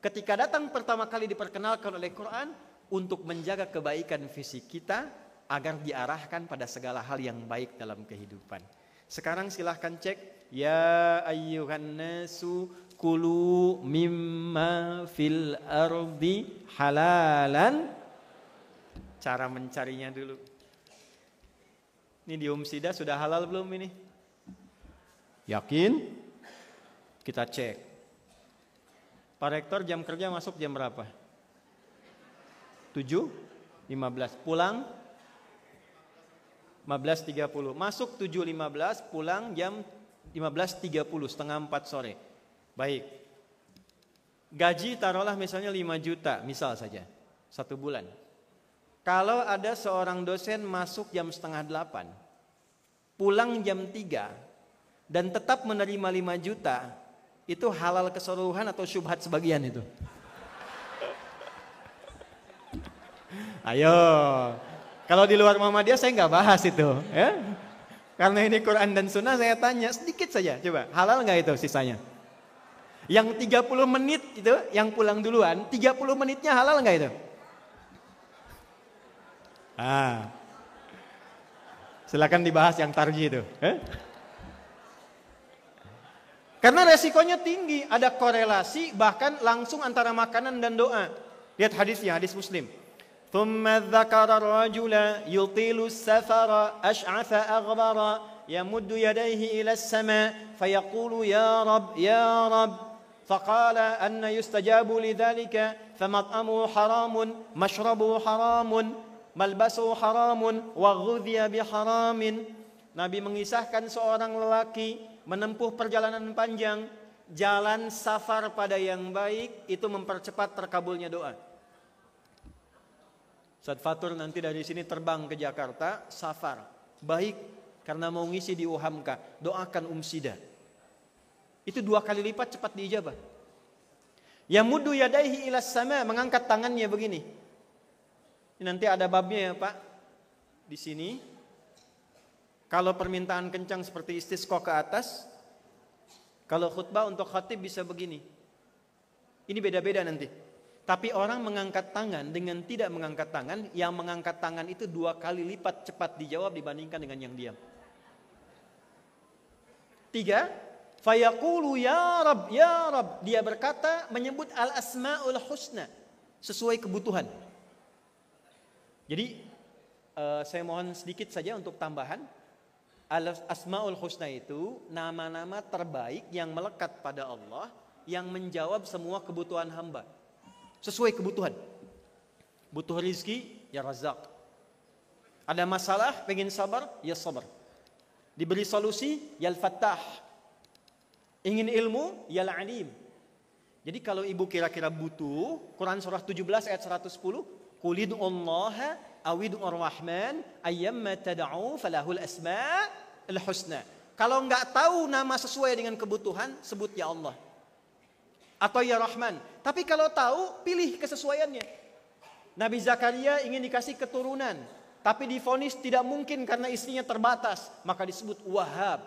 S1: ketika datang pertama kali diperkenalkan oleh Quran untuk menjaga kebaikan fisik kita agar diarahkan pada segala hal yang baik dalam kehidupan. Sekarang silahkan cek, ya ayyuhan nasu kulu mimma fil ardi halalan. Cara mencarinya dulu. Ini di Umsida sudah halal belum ini? Yakin? Kita cek. Pak Rektor jam kerja masuk jam berapa? 7.15. Pulang 15.30. Masuk 7.15, pulang jam 15.30, setengah 4 sore. Baik. Gaji taruhlah misalnya 5 juta, misal saja. 1 bulan. Kalau ada seorang dosen masuk jam setengah 8, pulang jam 3, dan tetap menerima 5 juta, itu halal keseluruhan atau syubhat sebagian itu? Ayo, kalau di luar Muhammadiyah saya nggak bahas itu, ya. Karena ini Quran dan Sunnah saya tanya sedikit saja, coba halal nggak itu sisanya? Yang 30 menit itu, yang pulang duluan, 30 menitnya halal nggak itu? Silakan dibahas yang tarji itu. Karena resikonya tinggi, ada korelasi bahkan langsung antara makanan dan doa. Lihat hadisnya, hadis Muslim. ثم ذكر الرجل يطيل السفر أشعث أغبر يمد يديه إلى السماء فيقول يا رب يا رب فقال أن يستجاب لذلك فمطعمه حرام مشربه حرام ملبسه حرام وغذي بحرام. Nabi mengisahkan seorang lelaki menempuh perjalanan panjang, jalan safar pada yang baik itu mempercepat terkabulnya doa. Ustaz Fatur nanti dari sini terbang ke Jakarta, safar. Baik, karena mau ngisi di UHAMKA, doakan Umsida. Itu 2 kali lipat cepat diijabah. Yamuddu yadaihi ilas sama, mengangkat tangannya begini. Ini nanti ada babnya ya Pak. Di sini. Kalau permintaan kencang seperti istisqa ke atas, kalau khutbah untuk khatib bisa begini. Ini beda-beda nanti. Tapi orang mengangkat tangan dengan tidak mengangkat tangan, yang mengangkat tangan itu 2 kali lipat cepat dijawab dibandingkan dengan yang diam. 3, fayaqulu ya Rabb, ya Rabb. Dia berkata menyebut al-asma'ul husna sesuai kebutuhan. Jadi saya mohon sedikit saja untuk tambahan. Al-asma'ul husna itu nama-nama terbaik yang melekat pada Allah, yang menjawab semua kebutuhan hamba. Sesuai kebutuhan. Butuh rizki, ya Razzaq. Ada masalah, pengen sabar, ya sabar. Diberi solusi, ya Al-Fattah. Ingin ilmu, ya Al-Alim. Jadi kalau ibu kira-kira butuh, Quran surah 17 ayat 110, Qulid'ullaha awid'ur rahman ayyamma tad'u falahul asma'ul husna. Kalau enggak tahu nama sesuai dengan kebutuhan, sebut ya Allah. Atau ya Rahman. Tapi kalau tahu, pilih kesesuaiannya. Nabi Zakaria ingin dikasih keturunan, tapi divonis tidak mungkin karena istrinya terbatas, maka disebut Wahhab.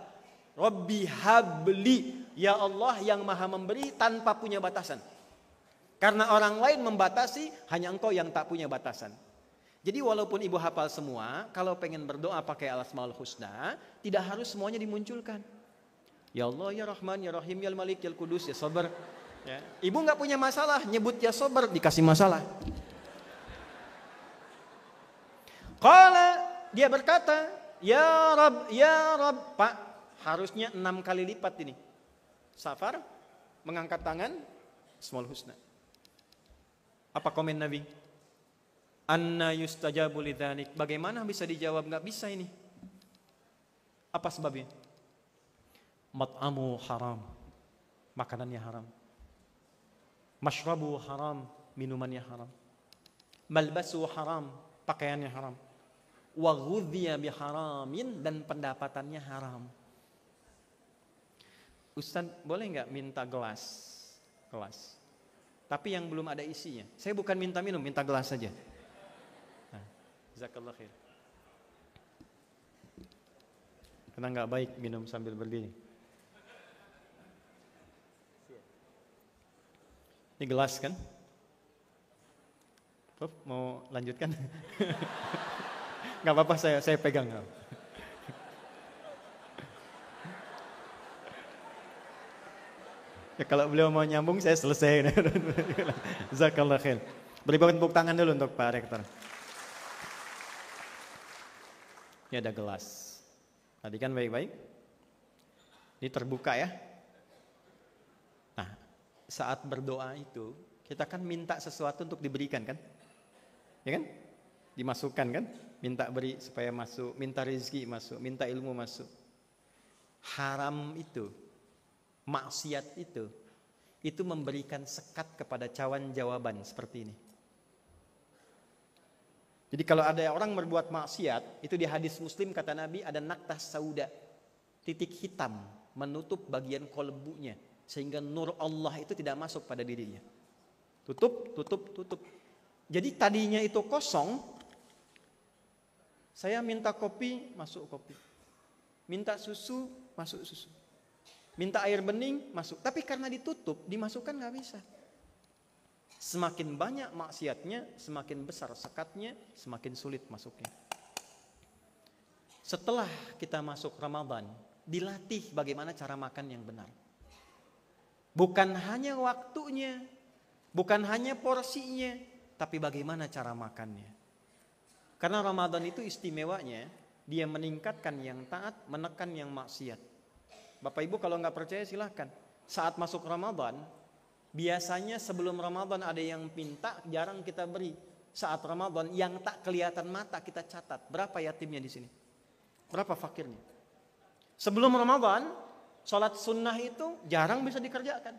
S1: Rabbi habli, ya Allah yang maha memberi tanpa punya batasan. Karena orang lain membatasi, hanya engkau yang tak punya batasan. Jadi walaupun ibu hafal semua, kalau pengen berdoa pakai al-asmaul husna, tidak harus semuanya dimunculkan. Ya Allah, ya Rahman, ya Rahim, ya Malik, ya Kudus, ya Sabar. Ya. Ibu nggak punya masalah, nyebut ya Sabar, dikasih masalah. Qala, dia berkata, ya Rabb, ya Rabb. Pak, harusnya 6 kali lipat ini. Safar, mengangkat tangan, asmaul husna. Apa komen Nabi? Anna yustajabu lidzalik. Bagaimana bisa dijawab? Nggak bisa ini. Apa sebabnya? Mat'amu haram, makanannya haram. Mashrabu haram, minumannya haram. Malbasu haram, pakaiannya haram. Wa ghudhiya biharamin, dan pendapatannya haram. Ustaz, boleh nggak minta gelas? Gelas. Tapi yang belum ada isinya. Saya bukan minta minum, minta gelas saja. Nah, jazakallah khair. Karena nggak baik minum sambil berdiri. Ini gelas kan? Mau lanjutkan? Nggak apa-apa, saya pegang. Ya, kalau beliau mau nyambung saya selesai. Jazakallah khair. Beri tepuk tangan dulu untuk Pak Rektor. Ini ada gelas. Tadi kan baik-baik. Ini terbuka ya. Nah, saat berdoa itu kita kan minta sesuatu untuk diberikan kan? Ya kan? Dimasukkan kan? Minta beri supaya masuk, minta rezeki masuk, minta ilmu masuk. Haram itu, maksiat itu memberikan sekat kepada cawan jawaban seperti ini. Jadi kalau ada orang berbuat maksiat, itu di hadis Muslim kata Nabi ada naktah sauda, titik hitam menutup bagian kolbunya sehingga nur Allah itu tidak masuk pada dirinya. Tutup. Jadi tadinya itu kosong, saya minta kopi, masuk kopi. Minta susu, masuk susu. Minta air bening, masuk. Tapi karena ditutup, dimasukkan nggak bisa. Semakin banyak maksiatnya, semakin besar sekatnya, semakin sulit masuknya. Setelah kita masuk Ramadan, dilatih bagaimana cara makan yang benar. Bukan hanya waktunya, bukan hanya porsinya, tapi bagaimana cara makannya. Karena Ramadan itu istimewanya, dia meningkatkan yang taat, menekan yang maksiat. Bapak Ibu kalau nggak percaya silahkan. Saat masuk Ramadan, biasanya sebelum Ramadan ada yang minta, jarang kita beri. Saat Ramadan yang tak kelihatan mata kita catat. Berapa yatimnya di sini? Berapa fakirnya? Sebelum Ramadan, sholat sunnah itu jarang bisa dikerjakan.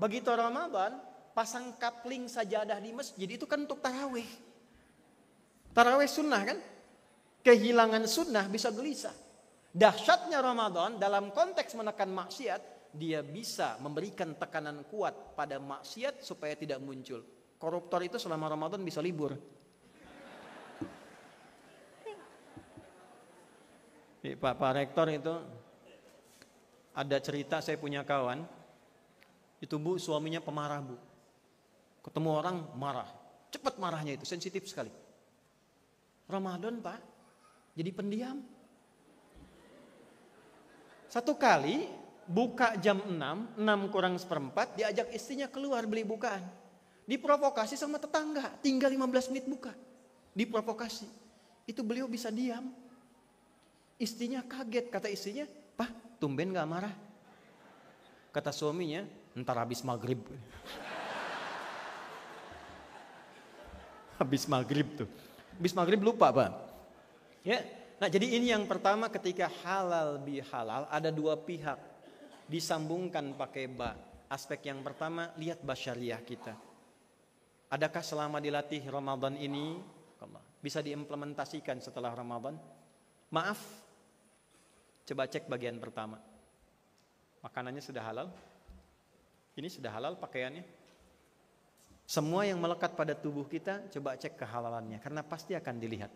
S1: Begitu Ramadan, pasang kapling sajadah di masjid itu kan untuk tarawih. Tarawih sunnah kan? Kehilangan sunnah bisa gelisah. Dahsyatnya Ramadan dalam konteks menekan maksiat, dia bisa memberikan tekanan kuat pada maksiat supaya tidak muncul. Koruptor itu selama Ramadan bisa libur. Pak Rektor itu ada cerita, saya punya kawan, itu Bu suaminya pemarah Bu. Ketemu orang marah, cepat marahnya itu, sensitif sekali. Ramadan Pak, jadi pendiam. Satu kali buka jam 6 kurang seperempat, diajak istrinya keluar beli bukaan. Diprovokasi sama tetangga, tinggal 15 menit buka. Diprovokasi, itu beliau bisa diam. Istrinya kaget, kata istrinya, "Pak, tumben gak marah?" Kata suaminya, "Ntar habis maghrib." Habis maghrib tuh. Habis maghrib lupa Pak. Ya. Nah jadi ini yang pertama, ketika halal bihalal ada dua pihak. Disambungkan pakai ba. Aspek yang pertama, lihat basyariah kita. Adakah selama dilatih Ramadan ini bisa diimplementasikan setelah Ramadan? Maaf, coba cek bagian pertama. Makanannya sudah halal? Ini sudah halal pakaiannya? Semua yang melekat pada tubuh kita, coba cek kehalalannya, karena pasti akan dilihat.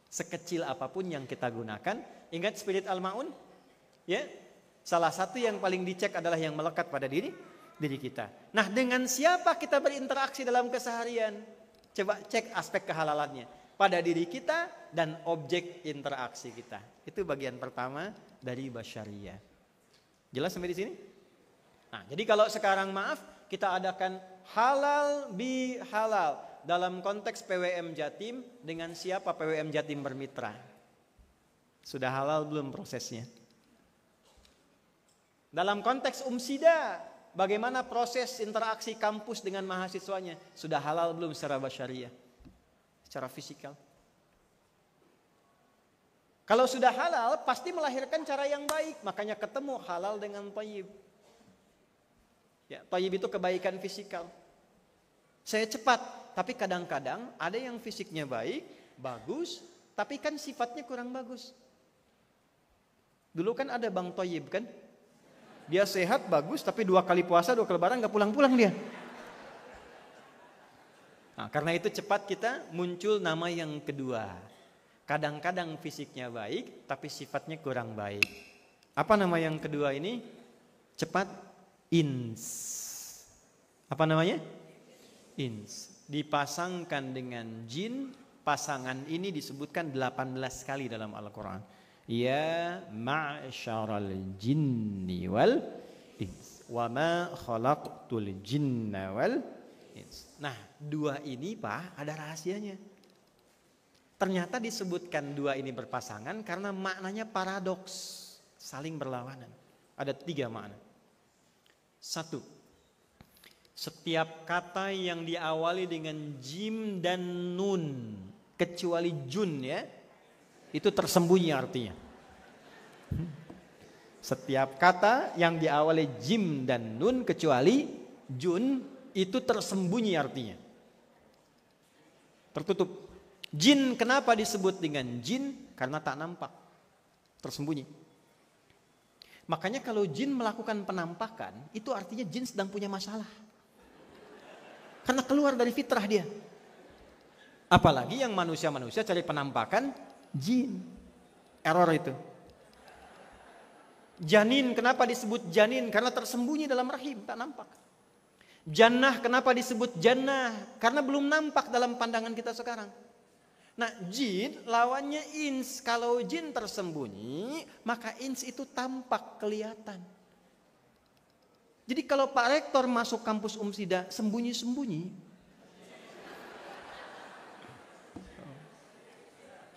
S1: Sekecil apapun yang kita gunakan, ingat spirit al-ma'un? Ya, salah satu yang paling dicek adalah yang melekat pada diri kita. Nah, dengan siapa kita berinteraksi dalam keseharian? Coba cek aspek kehalalannya pada diri kita dan objek interaksi kita. Itu bagian pertama dari basyariah. Jelas sampai di sini? Nah, jadi kalau sekarang maaf, kita adakan halal bi halal dalam konteks PWM Jatim. Dengan siapa PWM Jatim bermitra? Sudah halal belum prosesnya? Dalam konteks Umsida, bagaimana proses interaksi kampus dengan mahasiswanya? Sudah halal belum secara basyariah? Secara fisikal? Kalau sudah halal, pasti melahirkan cara yang baik. Makanya ketemu halal dengan thayyib. Ya, thayyib itu kebaikan fisikal. Saya cepat, tapi kadang-kadang ada yang fisiknya baik, bagus, tapi kan sifatnya kurang bagus. Dulu kan ada Bang Thayyib kan? Dia sehat, bagus, tapi 2 kali puasa, 2 kali lebaran gak pulang-pulang dia. Nah, karena itu cepat kita muncul nama yang kedua. Kadang-kadang fisiknya baik, tapi sifatnya kurang baik. Apa nama yang kedua ini? Cepat, ins. Apa namanya? Ins. Dipasangkan dengan jin, pasangan ini disebutkan 18 kali dalam Al-Quran. Ya ma'syaral jinni wal ins. Wa ma khalaqtul jinna wal ins. Nah, 2 ini Pak, ada rahasianya. Ternyata disebutkan 2 ini berpasangan karena maknanya paradoks, saling berlawanan. Ada 3 makna. 1, setiap kata yang diawali dengan jim dan nun, kecuali jun ya, itu tersembunyi artinya. Setiap kata yang diawali jim dan nun kecuali jun, itu tersembunyi artinya. Tertutup. Jin kenapa disebut dengan jin? Karena tak nampak, tersembunyi. Makanya kalau jin melakukan penampakan, itu artinya jin sedang punya masalah. Karena keluar dari fitrah dia. Apalagi yang manusia-manusia cari penampakan, jin. Error itu. Janin kenapa disebut janin? Karena tersembunyi dalam rahim, tak nampak. Jannah kenapa disebut jannah? Karena belum nampak dalam pandangan kita sekarang. Nah, jin lawannya ins. Kalau jin tersembunyi, maka ins itu tampak, kelihatan. Jadi kalau Pak Rektor masuk kampus Umsida sembunyi-sembunyi,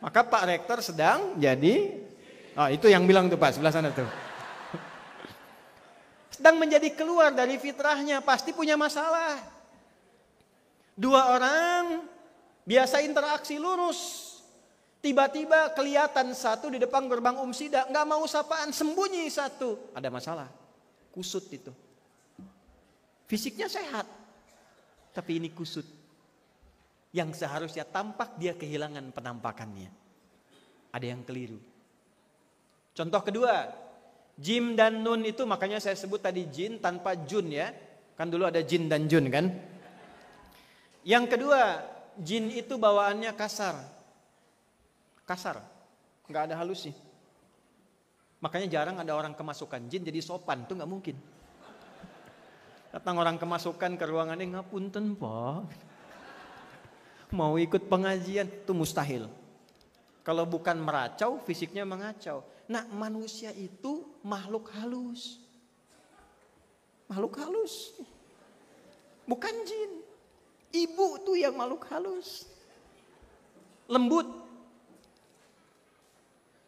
S1: maka Pak Rektor sedang jadi, itu yang bilang tuh Pak, sebelah sana tuh. Sedang menjadi keluar dari fitrahnya, pasti punya masalah. 2 orang biasa interaksi lurus, tiba-tiba kelihatan satu di depan gerbang Umsida, nggak mau sapaan, sembunyi satu, ada masalah, kusut itu. Fisiknya sehat, tapi ini kusut. Yang seharusnya tampak dia kehilangan penampakannya. Ada yang keliru. Contoh kedua, Jim dan nun itu makanya saya sebut tadi jin tanpa jun ya. Kan dulu ada jin dan jun kan. Yang kedua, jin itu bawaannya kasar. Kasar. Nggak ada halus sih. Makanya jarang ada orang kemasukan jin jadi sopan. Itu nggak mungkin. Datang orang kemasukan ke ruangannya, ngapunten Pak. Mau ikut pengajian, itu mustahil. Kalau bukan meracau, fisiknya mengacau. Nah, manusia itu makhluk halus. Makhluk halus. Bukan jin. Ibu tuh yang makhluk halus. Lembut.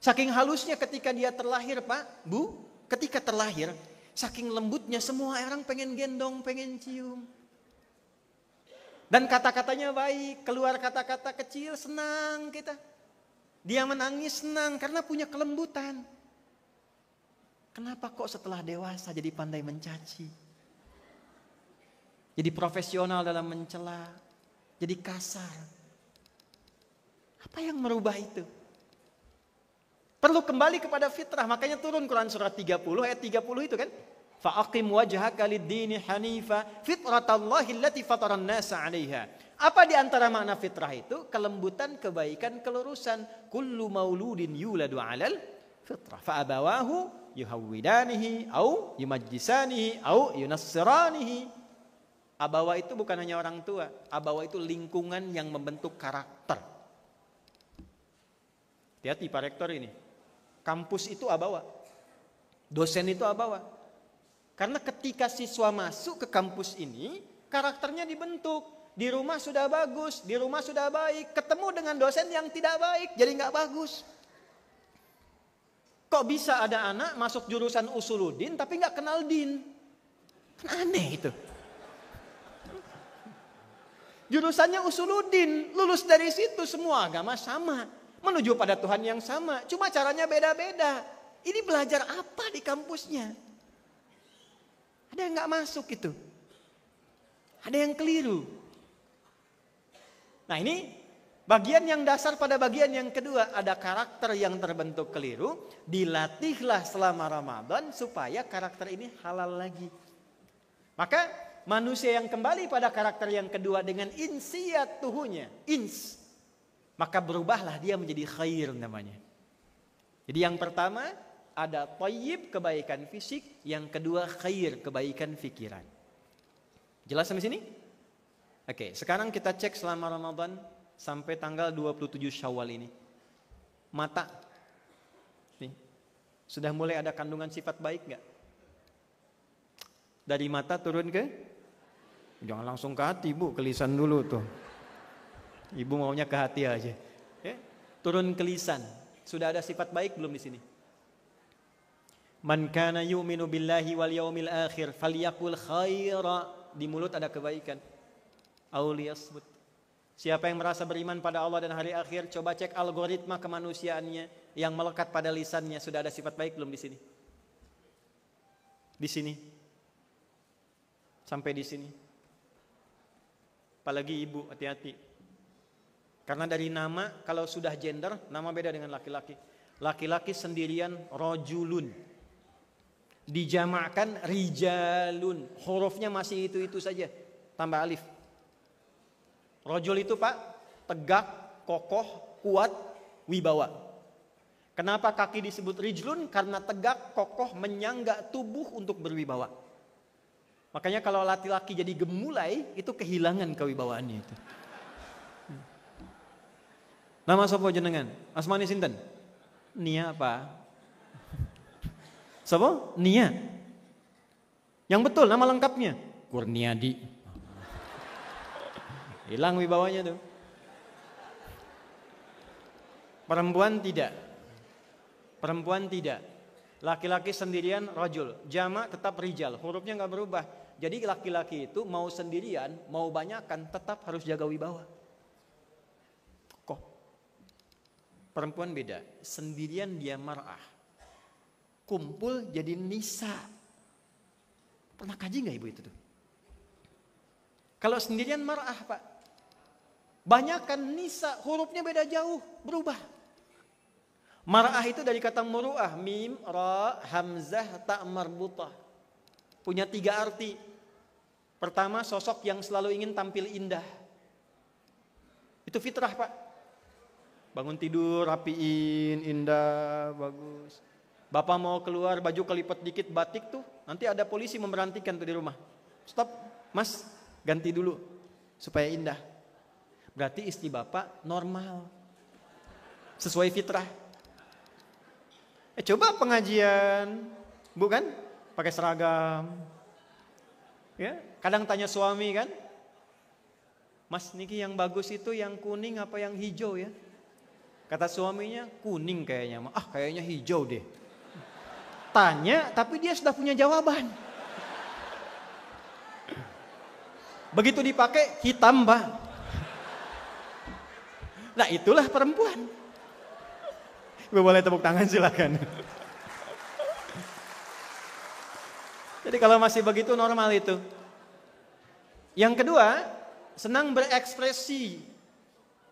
S1: Saking halusnya ketika dia terlahir, Pak, Bu, ketika terlahir, saking lembutnya semua orang pengen gendong, pengen cium. Dan kata-katanya baik, keluar kata-kata kecil, senang kita. Dia menangis senang karena punya kelembutan. Kenapa kok setelah dewasa jadi pandai mencaci? Jadi profesional dalam mencela, jadi kasar. Apa yang merubah itu? Perlu kembali kepada fitrah, makanya turun Quran surat 30 ayat 30 itu kan. Fa'aqim wajhaka lid-dini hanifa fitratallahi allati fataran nasa 'alaiha. Apa di antara makna fitrah itu? Kelembutan, kebaikan, kelurusan. Kullu mauludin yuladu 'alal fitrah. Fa abawahu yuhawwidanihi au yumajjisanihi au yunassiranihi. Abawa itu bukan hanya orang tua, abawa itu lingkungan yang membentuk karakter. Hati-hati Pak Rektor ini. Kampus itu abawa. Dosen itu abawa. Karena ketika siswa masuk ke kampus ini, karakternya dibentuk. Di rumah sudah bagus, di rumah sudah baik. Ketemu dengan dosen yang tidak baik, jadi nggak bagus. Kok bisa ada anak masuk jurusan usuluddin tapi nggak kenal din? Kan aneh itu. Jurusannya usuluddin, lulus dari situ semua agama sama. Menuju pada Tuhan yang sama, cuma caranya beda-beda. Ini belajar apa di kampusnya? Ada yang nggak masuk itu. Ada yang keliru. Nah ini bagian yang dasar pada bagian yang kedua. Ada karakter yang terbentuk keliru. Dilatihlah selama Ramadan supaya karakter ini halal lagi. Maka manusia yang kembali pada karakter yang kedua dengan insiyatuhunya. Maka berubahlah dia menjadi khair namanya. Jadi yang pertama ada thayyib, kebaikan fisik. Yang kedua khair, kebaikan fikiran. Jelas sampai sini? Oke, sekarang kita cek selama Ramadan sampai tanggal 27 Syawal ini. Mata. Nih, sudah mulai ada kandungan sifat baik gak? Dari mata turun ke? Jangan langsung ke hati Bu, ke lisan dulu tuh. Ibu maunya ke hati aja. Ya? Turun ke lisan. Sudah ada sifat baik belum di sini? Man kana yu'minu billahi wal yaumil akhir falyaqul khaira. Di mulut ada kebaikan. Aw liyasmut. Siapa yang merasa beriman pada Allah dan hari akhir, coba cek algoritma kemanusiaannya yang melekat pada lisannya. Sudah ada sifat baik belum di sini? Di sini. Sampai di sini. Apalagi ibu, hati-hati. Karena dari nama, kalau sudah gender, nama beda dengan laki-laki. Laki-laki sendirian rojulun. Dijamakkan rijalun. Hurufnya masih itu-itu saja. Tambah alif. Rojul itu Pak, tegak, kokoh, kuat, wibawa. Kenapa kaki disebut rijlun? Karena tegak, kokoh, menyangga tubuh untuk berwibawa. Makanya kalau laki-laki jadi gemulai, itu kehilangan kewibawaannya itu. Nama sapa jenengan? Asmani sinten? Nia apa? Sapa? Nia. Yang betul nama lengkapnya Kurniadi. Hilang wibawanya tuh. Perempuan tidak. Perempuan tidak. Laki-laki sendirian rajul. Jamak tetap rijal. Hurufnya nggak berubah. Jadi laki-laki itu mau sendirian, mau banyakan tetap harus jaga wibawa. Perempuan beda, sendirian dia mar'ah. Kumpul jadi nisa. Pernah kaji gak ibu itu tuh? Kalau sendirian mar'ah Pak. Banyakan nisa, hurufnya beda jauh, berubah. Mar'ah itu dari kata muru'ah, mim, ra, hamzah, ta marbutah. Punya 3 arti. Pertama, sosok yang selalu ingin tampil indah. Itu fitrah, Pak. Bangun tidur, rapiin, indah, bagus. Bapak mau keluar, baju kelipet dikit, batik tuh, nanti ada polisi memberhentikan tuh di rumah. Stop, Mas, ganti dulu, supaya indah. Berarti istri Bapak normal. Sesuai fitrah. Coba pengajian, bukan? Pakai seragam. Ya, kadang tanya suami kan, Mas Niki yang bagus itu yang kuning apa yang hijau ya? Kata suaminya kuning kayaknya, kayaknya hijau deh. Tanya tapi dia sudah punya jawaban. Begitu dipakai hitam, Pak. Nah itulah perempuan. Ibu boleh tepuk tangan silakan. Jadi kalau masih begitu normal itu. Yang kedua, senang berekspresi.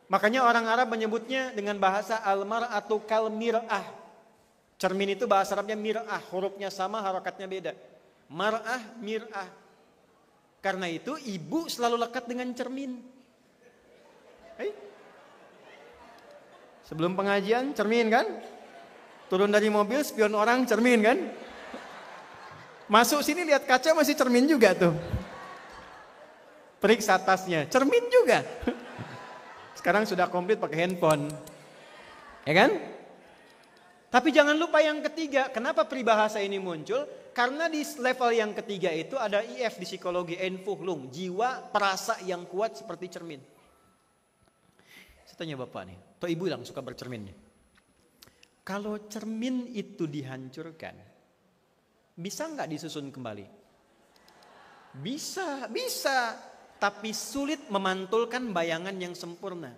S1: Makanya orang Arab menyebutnya dengan bahasa al-mar'atu kal mir'ah. Cermin itu bahasa Arabnya mir'ah, hurufnya sama, harokatnya beda. Mar'ah, mir'ah. Karena itu ibu selalu lekat dengan cermin. Sebelum pengajian cermin kan? Turun dari mobil spion orang cermin kan? Masuk sini lihat kaca masih cermin juga tuh. Periksa tasnya, cermin juga. Sekarang sudah komplit pakai handphone. Ya kan? Tapi jangan lupa yang ketiga, kenapa peribahasa ini muncul? Karena di level yang ketiga itu ada IF di psikologi, Einfühlung, jiwa perasa yang kuat seperti cermin. Saya tanya Bapak nih, atau Ibu yang suka bercermin nih. Kalau cermin itu dihancurkan, bisa nggak disusun kembali? Bisa. Tapi sulit memantulkan bayangan yang sempurna.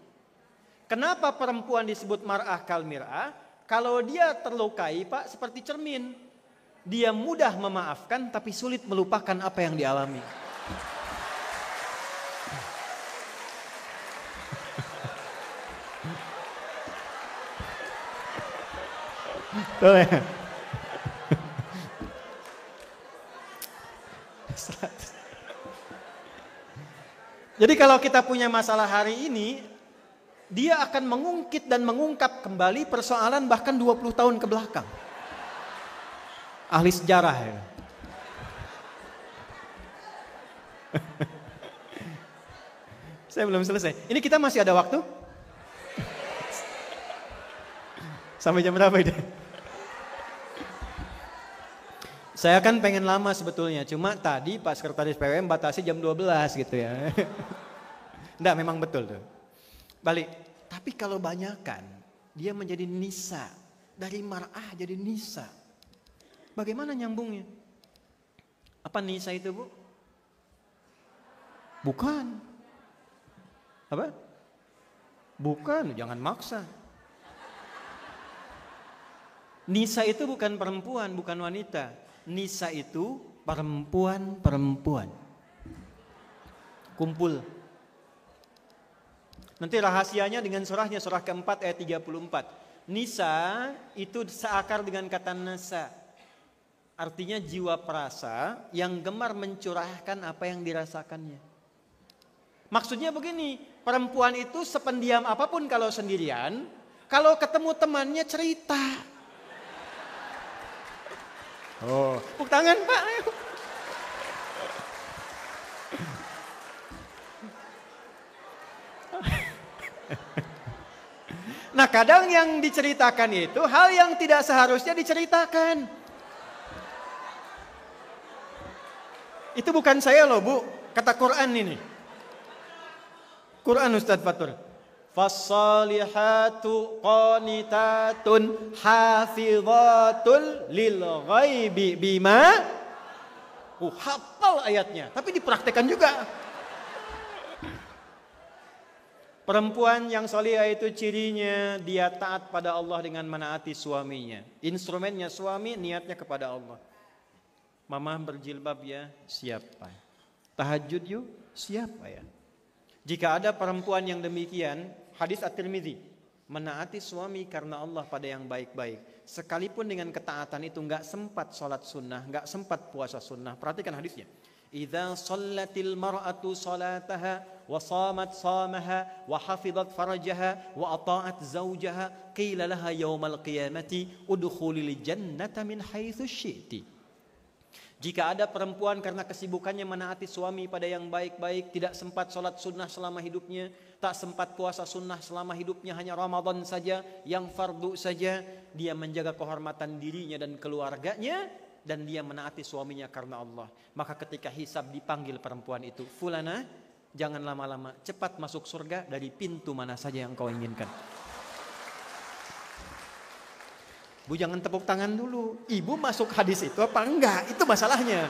S1: Kenapa perempuan disebut mar'ah kal mir'ah? Kalau dia terlukai, Pak, seperti cermin. Dia mudah memaafkan tapi sulit melupakan apa yang dialami. Boleh. Jadi kalau kita punya masalah hari ini, dia akan mengungkit dan mengungkap kembali persoalan bahkan 20 tahun ke belakang. Ahli sejarah ya. Saya belum selesai. Ini kita masih ada waktu? Sampai jam berapa ini? Saya kan pengen lama sebetulnya, cuma tadi Pak Sekretaris PWM batasi jam 12 gitu ya. Enggak, memang betul tuh. Balik, tapi kalau banyakan dia menjadi nisa, dari mar'ah jadi nisa. Bagaimana nyambungnya? Apa nisa itu, Bu? Bukan. Apa? Bukan, jangan maksa. Nisa itu bukan perempuan, bukan wanita. Nisa itu perempuan-perempuan. Kumpul. Nanti rahasianya dengan surahnya, surah keempat ayat 34. Nisa itu seakar dengan kata nasa. Artinya jiwa perasa yang gemar mencurahkan apa yang dirasakannya. Maksudnya begini, perempuan itu sependiam apapun kalau sendirian, kalau ketemu temannya cerita. Oh, tepuk tangan Pak. Nah kadang yang diceritakan itu hal yang tidak seharusnya diceritakan. Itu bukan saya loh Bu, kata Quran ini. Quran Ustadz Fatur. Fassalihatu qanitatun hafidhatul lil ghaibi bima. Hafal ayatnya, tapi dipraktekkan juga. Perempuan yang salihah itu cirinya dia taat pada Allah dengan menaati suaminya. Instrumennya suami, niatnya kepada Allah. Mama berjilbab ya, siapa? Tahajud yuk, siapa ya? Jika ada perempuan yang demikian, hadis At-Tirmidzi, Menaati suami karena Allah pada yang baik-baik. Sekalipun dengan ketaatan itu nggak sempat sholat sunnah, nggak sempat puasa sunnah. Perhatikan hadisnya. Idza shallatil mar'atu salataha wa shamat shamaha wa hafizat farajaha wa ata'at zawjaha qila laha yaumal qiyamati udkhulil jannata min haitsu syi'ti. Jika ada perempuan karena kesibukannya menaati suami pada yang baik-baik, tidak sempat sholat sunnah selama hidupnya, tak sempat puasa sunnah selama hidupnya, hanya Ramadan saja, yang fardu saja, dia menjaga kehormatan dirinya dan keluarganya, dan dia menaati suaminya karena Allah. Maka ketika hisab dipanggil perempuan itu, fulana, jangan lama-lama, cepat masuk surga dari pintu mana saja yang kau inginkan. Bu, jangan tepuk tangan dulu. Ibu masuk hadis itu apa enggak? Itu masalahnya.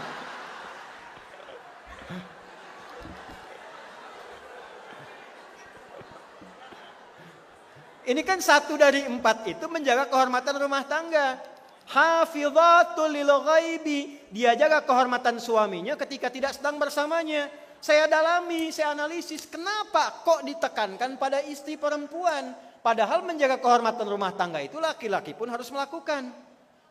S1: Ini kan 1 dari 4 itu menjaga kehormatan rumah tangga. Hafidhatul lil ghaibi. Dia jaga kehormatan suaminya ketika tidak sedang bersamanya. Saya dalami, saya analisis. Kenapa kok ditekankan pada istri perempuan? Padahal menjaga kehormatan rumah tangga itu laki-laki pun harus melakukan.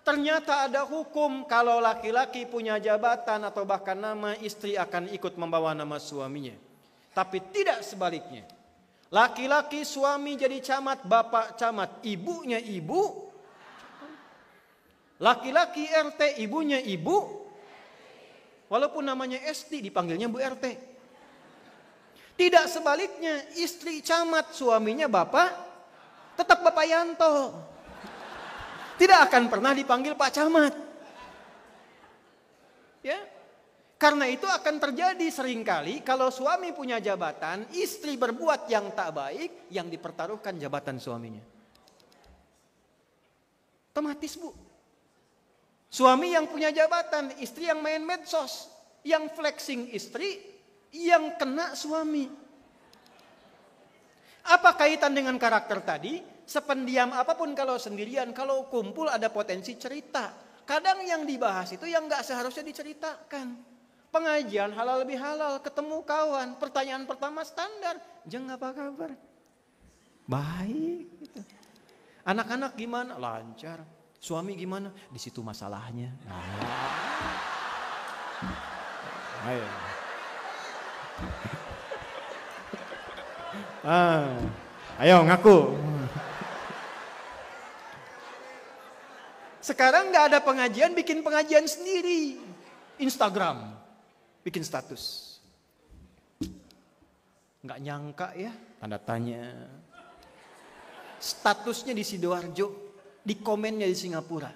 S1: Ternyata ada hukum kalau laki-laki punya jabatan atau bahkan nama, istri akan ikut membawa nama suaminya. Tapi tidak sebaliknya. Laki-laki suami jadi camat, bapak camat, ibunya ibu. Laki-laki RT, ibunya ibu. Walaupun namanya SD dipanggilnya Bu RT. Tidak sebaliknya, istri camat, suaminya bapak. Tetap Bapak Yanto. Tidak akan pernah dipanggil Pak Camat. Ya. Karena itu akan terjadi seringkali kalau suami punya jabatan, istri berbuat yang tak baik, yang dipertaruhkan jabatan suaminya. Otomatis, Bu. Suami yang punya jabatan, istri yang main medsos, yang flexing istri, yang kena suami. Apa kaitan dengan karakter tadi? Sependiam apapun kalau sendirian, kalau kumpul ada potensi cerita. Kadang yang dibahas itu yang gak seharusnya diceritakan. Pengajian halal lebih halal, ketemu kawan, pertanyaan pertama standar, Jeng apa kabar? Baik. Gitu. Anak-anak gimana? Lancar. Suami gimana? Di situ masalahnya. Ayo. Ayo ngaku. Sekarang nggak ada pengajian, bikin pengajian sendiri. Instagram, bikin status. Nggak nyangka ya, tanda tanya. Statusnya di Sidoarjo, di komennya di Singapura.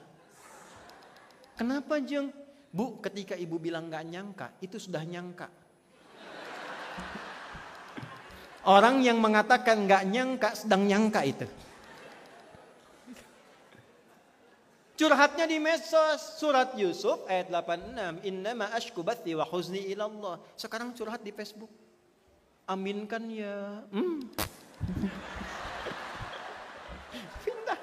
S1: Kenapa Jeng? Bu, ketika ibu bilang nggak nyangka, itu sudah nyangka. Orang yang mengatakan nggak nyangka sedang nyangka itu. Curhatnya di medsos, surat Yusuf ayat 86, innama ashku bathi wa huzni ilallah. Sekarang curhat di Facebook. Aminkan ya. Pindah.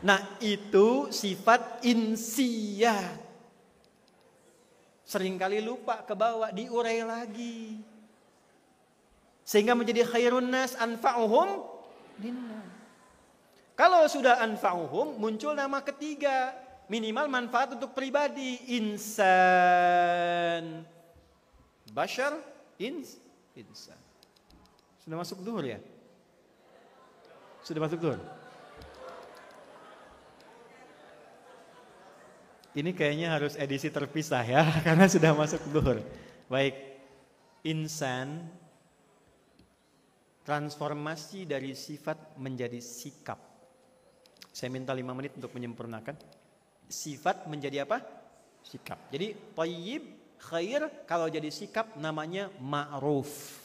S1: Nah, itu sifat insiyah. Seringkali lupa ke bawah, diurai lagi. Sehingga menjadi khairun nas anfa'uhum linnas. Kalau sudah anfa'uhum, muncul nama ketiga. Minimal manfaat untuk pribadi. Insan. Bashar, insan. Sudah masuk duhur ya? Sudah masuk duhur? Ini kayaknya harus edisi terpisah ya, karena sudah masuk duhur. Baik, insan. Transformasi dari sifat menjadi sikap. Saya minta 5 menit untuk menyempurnakan. Sifat menjadi apa? Sikap. Jadi thayyib, khair, kalau jadi sikap namanya ma'ruf.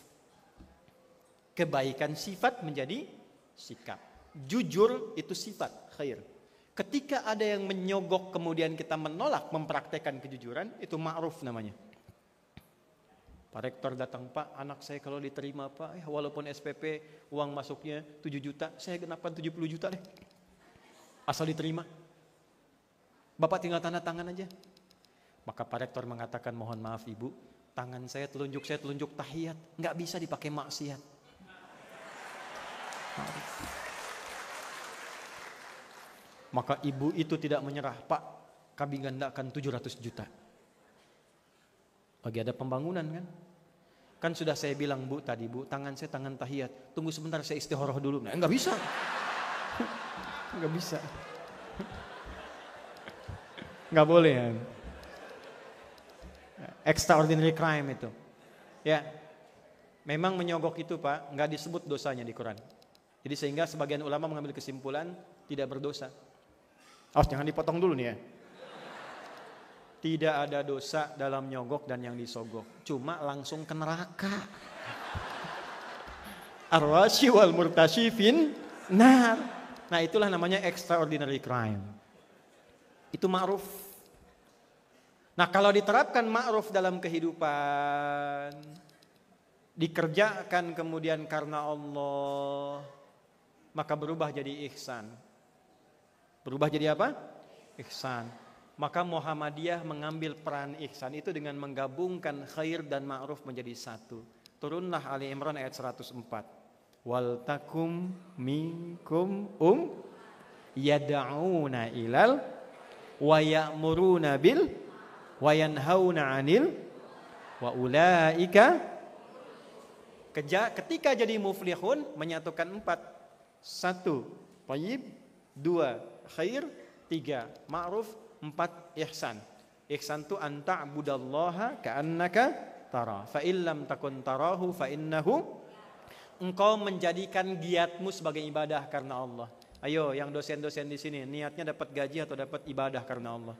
S1: Kebaikan sifat menjadi sikap. Jujur itu sifat, khair. Ketika ada yang menyogok kemudian kita menolak mempraktekkan kejujuran, itu ma'ruf namanya. Pak Rektor datang, Pak, anak saya kalau diterima Pak, walaupun SPP uang masuknya 7 juta, saya genapkan 70 juta deh. Asal diterima. Bapak tinggal tanda tangan aja. Maka Pak Rektor mengatakan, mohon maaf Ibu, tangan saya telunjuk tahiyat, nggak bisa dipakai maksiat. Maka ibu itu tidak menyerah, Pak, kami gandakan 700 juta. Lagi ada pembangunan kan? Kan sudah saya bilang Bu tadi, Bu, tangan saya tangan tahiyat. Tunggu sebentar saya istikharah dulu. Nah, enggak bisa. Enggak bisa. Enggak boleh ya. Extraordinary crime itu. Ya. Memang menyogok itu, Pak, enggak disebut dosanya di Quran. Jadi sehingga sebagian ulama mengambil kesimpulan tidak berdosa. Awas jangan dipotong dulu nih ya. Tidak ada dosa dalam nyogok dan yang disogok. Cuma langsung ke neraka. Ar-rashi wal murtashi fin nar. Nah itulah namanya extraordinary crime. Itu ma'ruf. Nah kalau diterapkan ma'ruf dalam kehidupan, dikerjakan kemudian karena Allah, maka berubah jadi ihsan. Berubah jadi apa? Ihsan. Maka Muhammadiyah mengambil peran ihsan itu dengan menggabungkan khair dan ma'ruf menjadi satu. Turunlah Ali Imran ayat 104. Wal takum minkum yad'una ilal wa ya'muruna bil wa yanhauna 'anil wa ulaika ketika jadi muflihun menyatukan 4. 1 thayyib, 2 khair, 3 ma'ruf, 4 ihsan. Ihsan itu anta abudallaha ka'annaka tara. Fa illam takun tarahu fa innahu. Engkau menjadikan giatmu sebagai ibadah karena Allah. Ayo yang dosen-dosen di sini niatnya dapat gaji atau dapat ibadah karena Allah?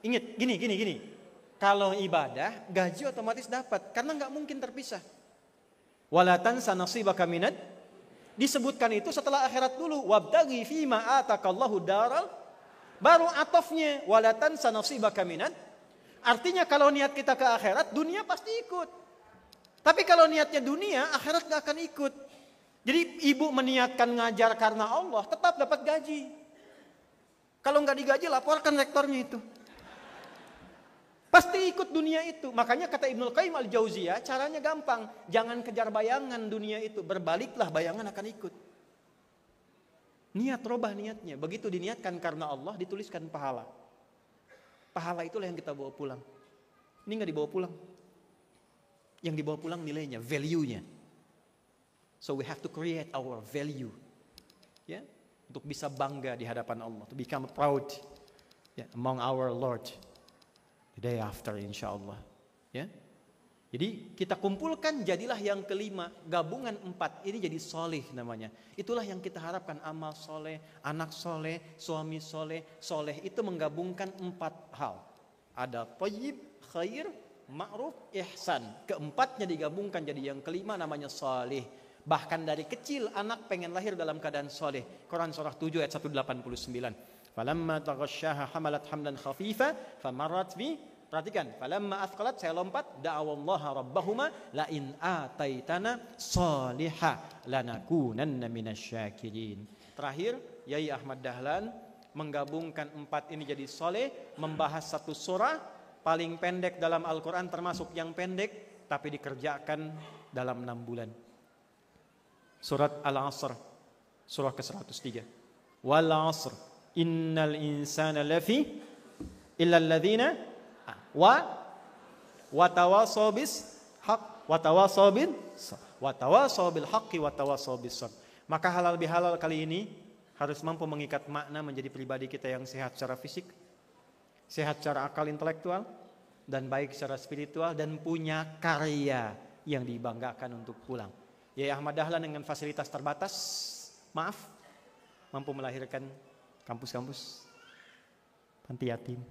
S1: Ingat gini. Kalau ibadah gaji otomatis dapat karena nggak mungkin terpisah. Wala tansa nasibaka minad. Disebutkan itu setelah akhirat dulu. Wabtaghi fima atakallahu daral. Baru atofnya wala tansa nasibaka minad. Artinya kalau niat kita ke akhirat, dunia pasti ikut. Tapi kalau niatnya dunia, akhirat gak akan ikut. Jadi ibu meniatkan ngajar karena Allah, tetap dapat gaji. Kalau gak digaji, laporkan rektornya itu. Pasti ikut dunia itu. Makanya kata Ibnul Qayyim al-Jauziyah, caranya gampang. Jangan kejar bayangan dunia itu, berbaliklah bayangan akan ikut. Niat, robah niatnya. Begitu diniatkan karena Allah, dituliskan pahala. Pahala itulah yang kita bawa pulang. Ini gak dibawa pulang. Yang dibawa pulang nilainya, value-nya. So we have to create our value. Ya, untuk bisa bangga di hadapan Allah. To become proud among our Lord. The day after insyaAllah. Ya. Jadi kita kumpulkan jadilah yang kelima. Gabungan 4 ini jadi soleh namanya. Itulah yang kita harapkan, amal soleh, anak soleh, suami soleh. Soleh itu menggabungkan 4 hal. Ada thayyib, khair, ma'ruf, ihsan. Keempatnya digabungkan jadi yang kelima namanya soleh. Bahkan dari kecil anak pengen lahir dalam keadaan soleh. Quran surah 7 ayat 189. Falamma taghasyaha hamalat hamdan khafifa famarrat bi. Perhatikan, falamma athqalat, saya lompat, da'awallaha rabbahuma la in ataitana salihah lanakunanna minasyakirin. Terakhir, Yai Ahmad Dahlan menggabungkan 4 ini jadi soleh, membahas satu surah paling pendek dalam Al-Quran, termasuk yang pendek tapi dikerjakan dalam 6 bulan. Surat Al-Asr, surah ke-103. Wal 'asr innal insana lafi illa alladhina wa tawasaw bis haq wa tawasaw bil haqqi wa tawasaw bis sabr. Maka halal bihalal kali ini harus mampu mengikat makna menjadi pribadi kita yang sehat secara fisik, sehat secara akal intelektual, dan baik secara spiritual, dan punya karya yang dibanggakan untuk pulang. Yai Ahmad Dahlan dengan fasilitas terbatas, mampu melahirkan kampus-kampus, panti yatim,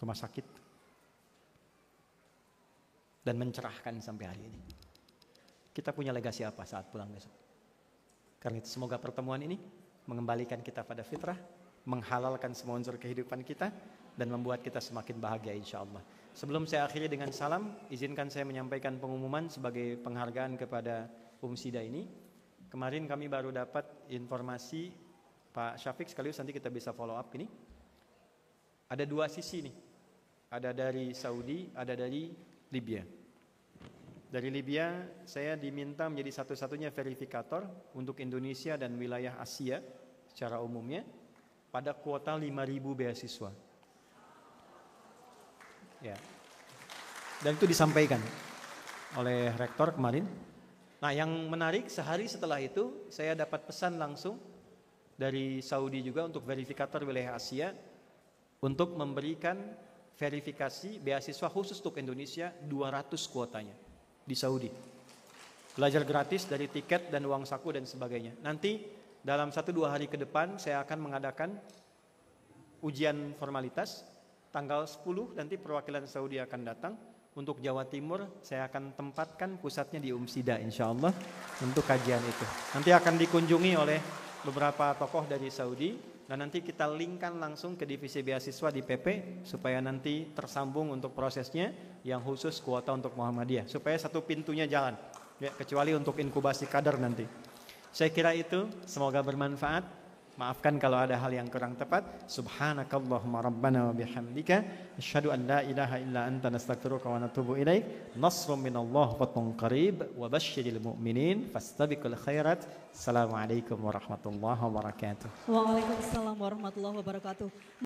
S1: rumah sakit, dan mencerahkan sampai hari ini. Kita punya legasi apa saat pulang besok? Karena itu semoga pertemuan ini mengembalikan kita pada fitrah, menghalalkan semua unsur kehidupan kita, dan membuat kita semakin bahagia insyaAllah. Sebelum saya akhiri dengan salam, izinkan saya menyampaikan pengumuman sebagai penghargaan kepada Sida ini. Kemarin kami baru dapat informasi, Pak Syafiq, sekaligus nanti kita bisa follow up ini. Ada 2 sisi nih. Ada dari Saudi, ada dari Libya. Dari Libya saya diminta menjadi satu-satunya verifikator untuk Indonesia dan wilayah Asia secara umumnya pada kuota 5.000 beasiswa. Ya. Dan itu disampaikan oleh rektor kemarin. Nah, yang menarik sehari setelah itu saya dapat pesan langsung dari Saudi juga untuk verifikator wilayah Asia untuk memberikan verifikasi beasiswa khusus untuk Indonesia 200 kuotanya di Saudi. Belajar gratis dari tiket dan uang saku dan sebagainya. Nanti dalam 1-2 hari ke depan saya akan mengadakan ujian formalitas. Tanggal 10 nanti perwakilan Saudi akan datang. Untuk Jawa Timur saya akan tempatkan pusatnya di Umsida insyaallah untuk kajian itu. Nanti akan dikunjungi oleh beberapa tokoh dari Saudi dan nanti kita linkkan langsung ke divisi beasiswa di PP supaya nanti tersambung untuk prosesnya yang khusus kuota untuk Muhammadiyah supaya satu pintunya jalan ya, kecuali untuk inkubasi kader nanti. Saya kira itu semoga bermanfaat. Maafkan kalau ada hal yang kurang tepat. Subhanakallahumma rabbana wa bihamdika asyhadu an la ilaha illa anta nastaghfiruka wa natubu ilaik. Nasrun minallah wa fathun qarib wa basyiril mu'minin fastabiqul khairat. Assalamualaikum warahmatullahi wabarakatuh.
S2: Waalaikumsalam warahmatullahi wabarakatuh.